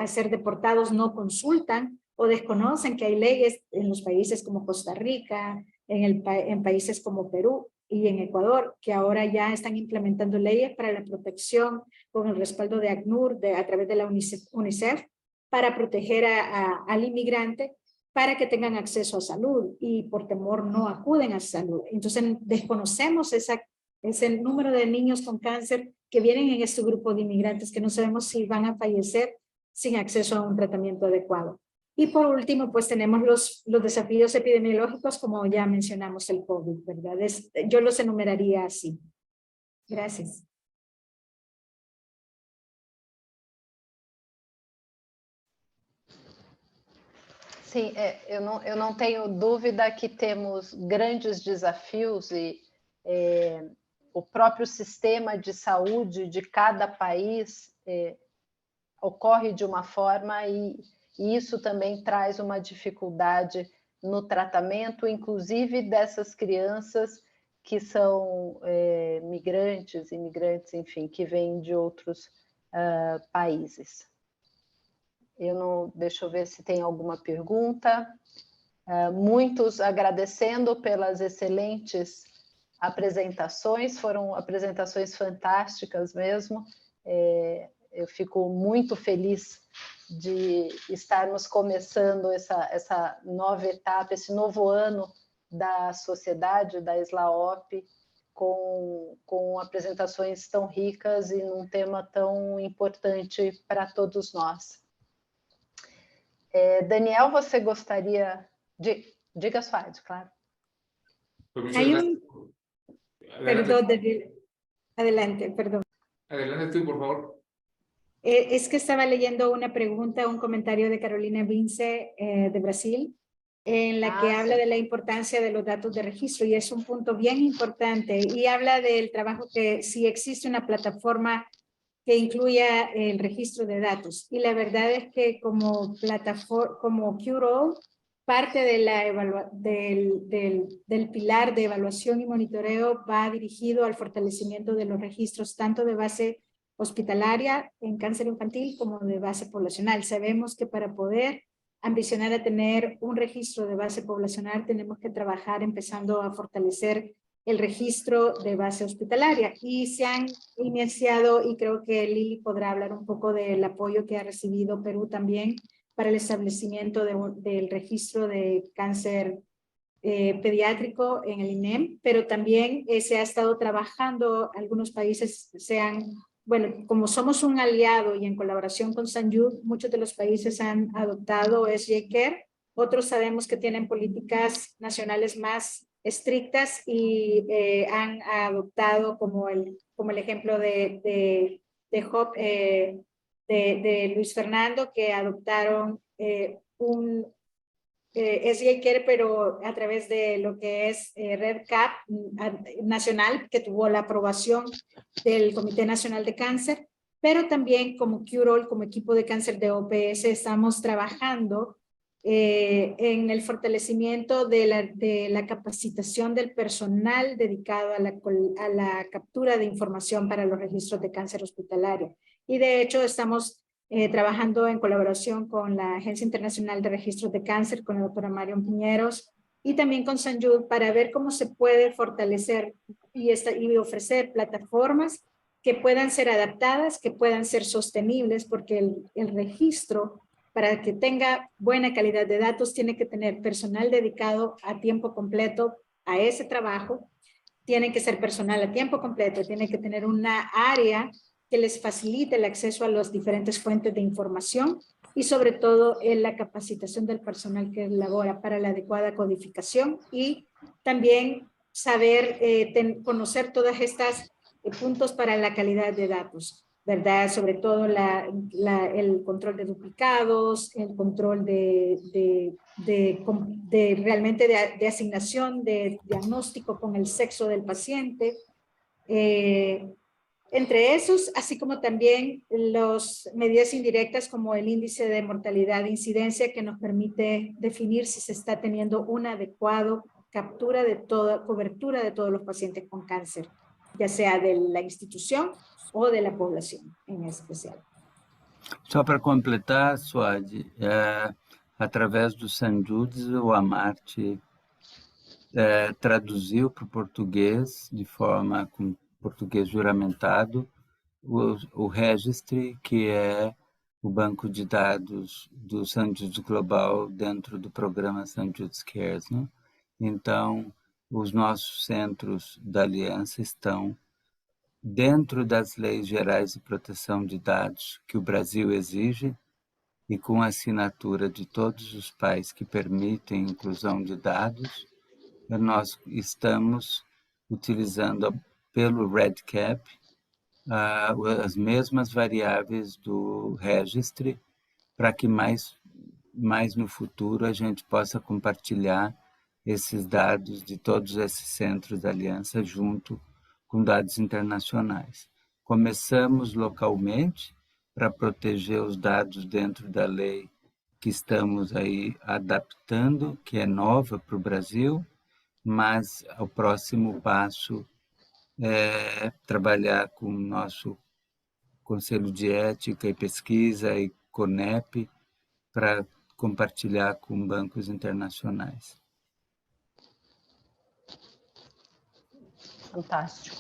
ser deportados no consultan o desconocen que hay leyes en los países como Costa Rica, en países como Perú y en Ecuador, que ahora ya están implementando leyes para la protección con el respaldo de ACNUR a través de la UNICEF para proteger al inmigrante para que tengan acceso a salud y por temor no acuden a salud. Entonces desconocemos ese número de niños con cáncer que vienen en este grupo de inmigrantes que no sabemos si van a fallecer sin acceso a un tratamiento adecuado. Y por último, pues tenemos los desafíos epidemiológicos, como ya mencionamos el COVID, ¿verdad? Yo los enumeraría así. Gracias. Sim, eu não tenho dúvida que temos grandes desafios e o próprio sistema de saúde de cada país ocorre de uma forma e isso também traz uma dificuldade no tratamento, inclusive dessas crianças que são migrantes, imigrantes, enfim, que vêm de outros países. Deixa eu ver se tem alguma pergunta. Muitos agradecendo pelas excelentes apresentações, foram apresentações fantásticas mesmo. Eu fico muito feliz de estarmos começando essa nova etapa, esse novo ano da sociedade, da SLAOP, com apresentações tão ricas e num tema tão importante para todos nós. Daniel, você gostaria de... Diga, Suárez, claro. Hay un... Perdón, adelante, perdón. Adelante tú, por favor. Es que estaba leyendo una pregunta, un comentario de Carolina Vince de Brasil, en la que habla de la importancia de los datos de registro y es un punto bien importante y habla del trabajo que si existe una plataforma que incluya el registro de datos. Y la verdad es que como plataforma, como QRO, parte de del pilar de evaluación y monitoreo va dirigido al fortalecimiento de los registros tanto de base hospitalaria en cáncer infantil como de base poblacional. Sabemos que para poder ambicionar a tener un registro de base poblacional tenemos que trabajar empezando a fortalecer el registro de base hospitalaria y se han iniciado y creo que Lili podrá hablar un poco del apoyo que ha recibido Perú también para el establecimiento del registro de cáncer pediátrico en el INEM, pero también se ha estado trabajando, algunos países bueno, como somos un aliado y en colaboración con SanJud, muchos de los países han adoptado SJCare, otros sabemos que tienen políticas nacionales más estrictas y han adoptado como el ejemplo de Luis Fernando, que adoptaron un SJCare, pero a través de lo que es REDCap nacional, que tuvo la aprobación del Comité Nacional de Cáncer, pero también como QROL, como equipo de cáncer de OPS, estamos trabajando en el fortalecimiento de la capacitación del personal dedicado a la captura de información para los registros de cáncer hospitalario. Y de hecho estamos trabajando en colaboración con la Agencia Internacional de Registros de Cáncer, con la doctora Marion Piñeros, y también con SanJud para ver cómo se puede fortalecer y ofrecer plataformas que puedan ser adaptadas, que puedan ser sostenibles, porque el registro, para que tenga buena calidad de datos, tiene que tener personal dedicado a tiempo completo a ese trabajo, tiene que ser personal a tiempo completo, tiene que tener una área que les facilite el acceso a las diferentes fuentes de información y sobre todo en la capacitación del personal que elabora para la adecuada codificación y también saber conocer todas estas puntos para la calidad de datos, ¿verdad? Sobre todo el control de duplicados, el control de realmente de asignación, de diagnóstico con el sexo del paciente, entre esos, así como también las medidas indirectas como el índice de mortalidad de incidencia que nos permite definir si se está teniendo una adecuada cobertura de todos los pacientes con cáncer, ya sea de la institución o de la población en especial. Só para completar, Suad, através do SanJud, o Amarte traduziu para o português de forma com português juramentado, o Registry, que é o banco de dados do SanJud Global dentro do programa SanJud Cares, né? Então, os nossos centros da aliança estão dentro das leis gerais de proteção de dados que o Brasil exige e com a assinatura de todos os pais que permitem a inclusão de dados, nós estamos utilizando pelo REDCap as mesmas variáveis do Registry para que mais mais no futuro a gente possa compartilhar esses dados de todos esses centros da aliança junto com dados internacionais. Começamos localmente para proteger os dados dentro da lei que estamos aí adaptando, que é nova para o Brasil, mas o próximo passo é trabalhar com o nosso Conselho de Ética e Pesquisa e CONEP para compartilhar com bancos internacionais. Fantástico.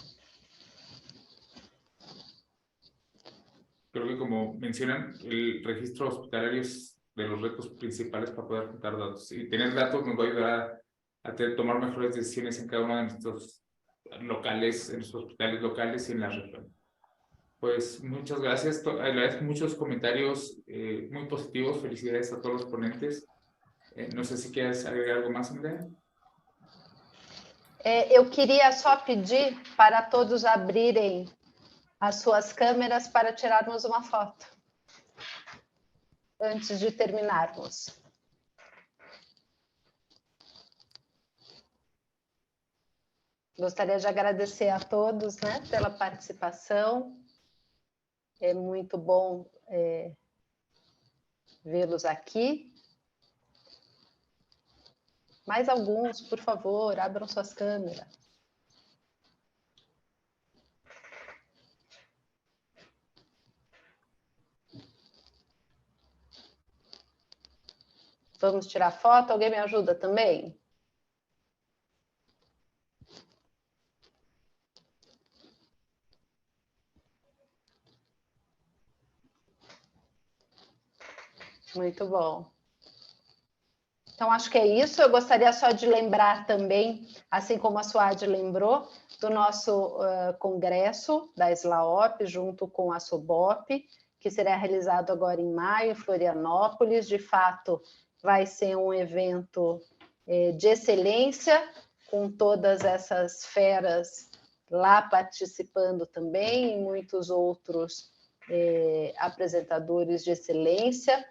Creo que como mencionan, el registro hospitalario es de los retos principales para poder juntar datos. Y tener datos nos va a ayudar a tomar mejores decisiones en cada uno de nuestros locales, en nuestros hospitales locales y en la región. Pues muchas gracias. Agradezco muchos comentarios muy positivos. Felicidades a todos los ponentes. No sé si quieres agregar algo más, Andrea. Eu queria só pedir para todos abrirem as suas câmeras para tirarmos uma foto antes de terminarmos. Gostaria de agradecer a todos, né, pela participação. É muito bom vê-los aqui. Mais alguns, por favor, abram suas câmeras. Vamos tirar foto? Alguém me ajuda também? Muito bom. Então, acho que é isso. Eu gostaria só de lembrar também, assim como a Suad lembrou, do nosso congresso da SLAOP, junto com a SOBOP, que será realizado agora em maio, em Florianópolis. De fato, vai ser um evento de excelência, com todas essas feras lá participando também, e muitos outros apresentadores de excelência.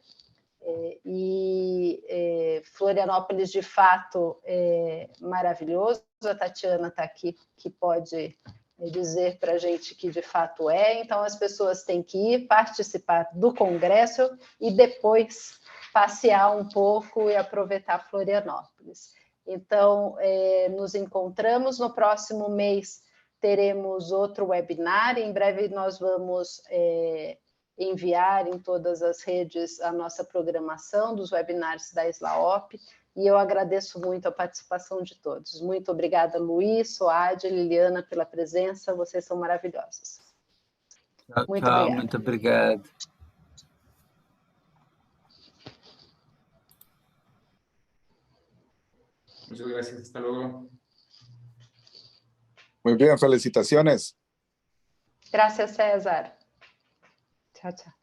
Florianópolis, de fato, é maravilhoso. A Tatiana está aqui, que pode dizer para a gente que, de fato, é. Então, as pessoas têm que ir participar do congresso e depois passear um pouco e aproveitar Florianópolis. Então, nos encontramos no próximo mês. Teremos outro webinar. Em breve, nós vamos enviar em todas as redes a nossa programação dos webinars da SLAOP, e eu agradeço muito a participação de todos. Muito obrigada, Luiz, Suad, Liliana, pela presença, vocês são maravilhosos. Muito obrigada. Muito obrigado. Muchas gracias, hasta luego. Muy bien, felicitaciones. Gracias, César. Tchau, tchau.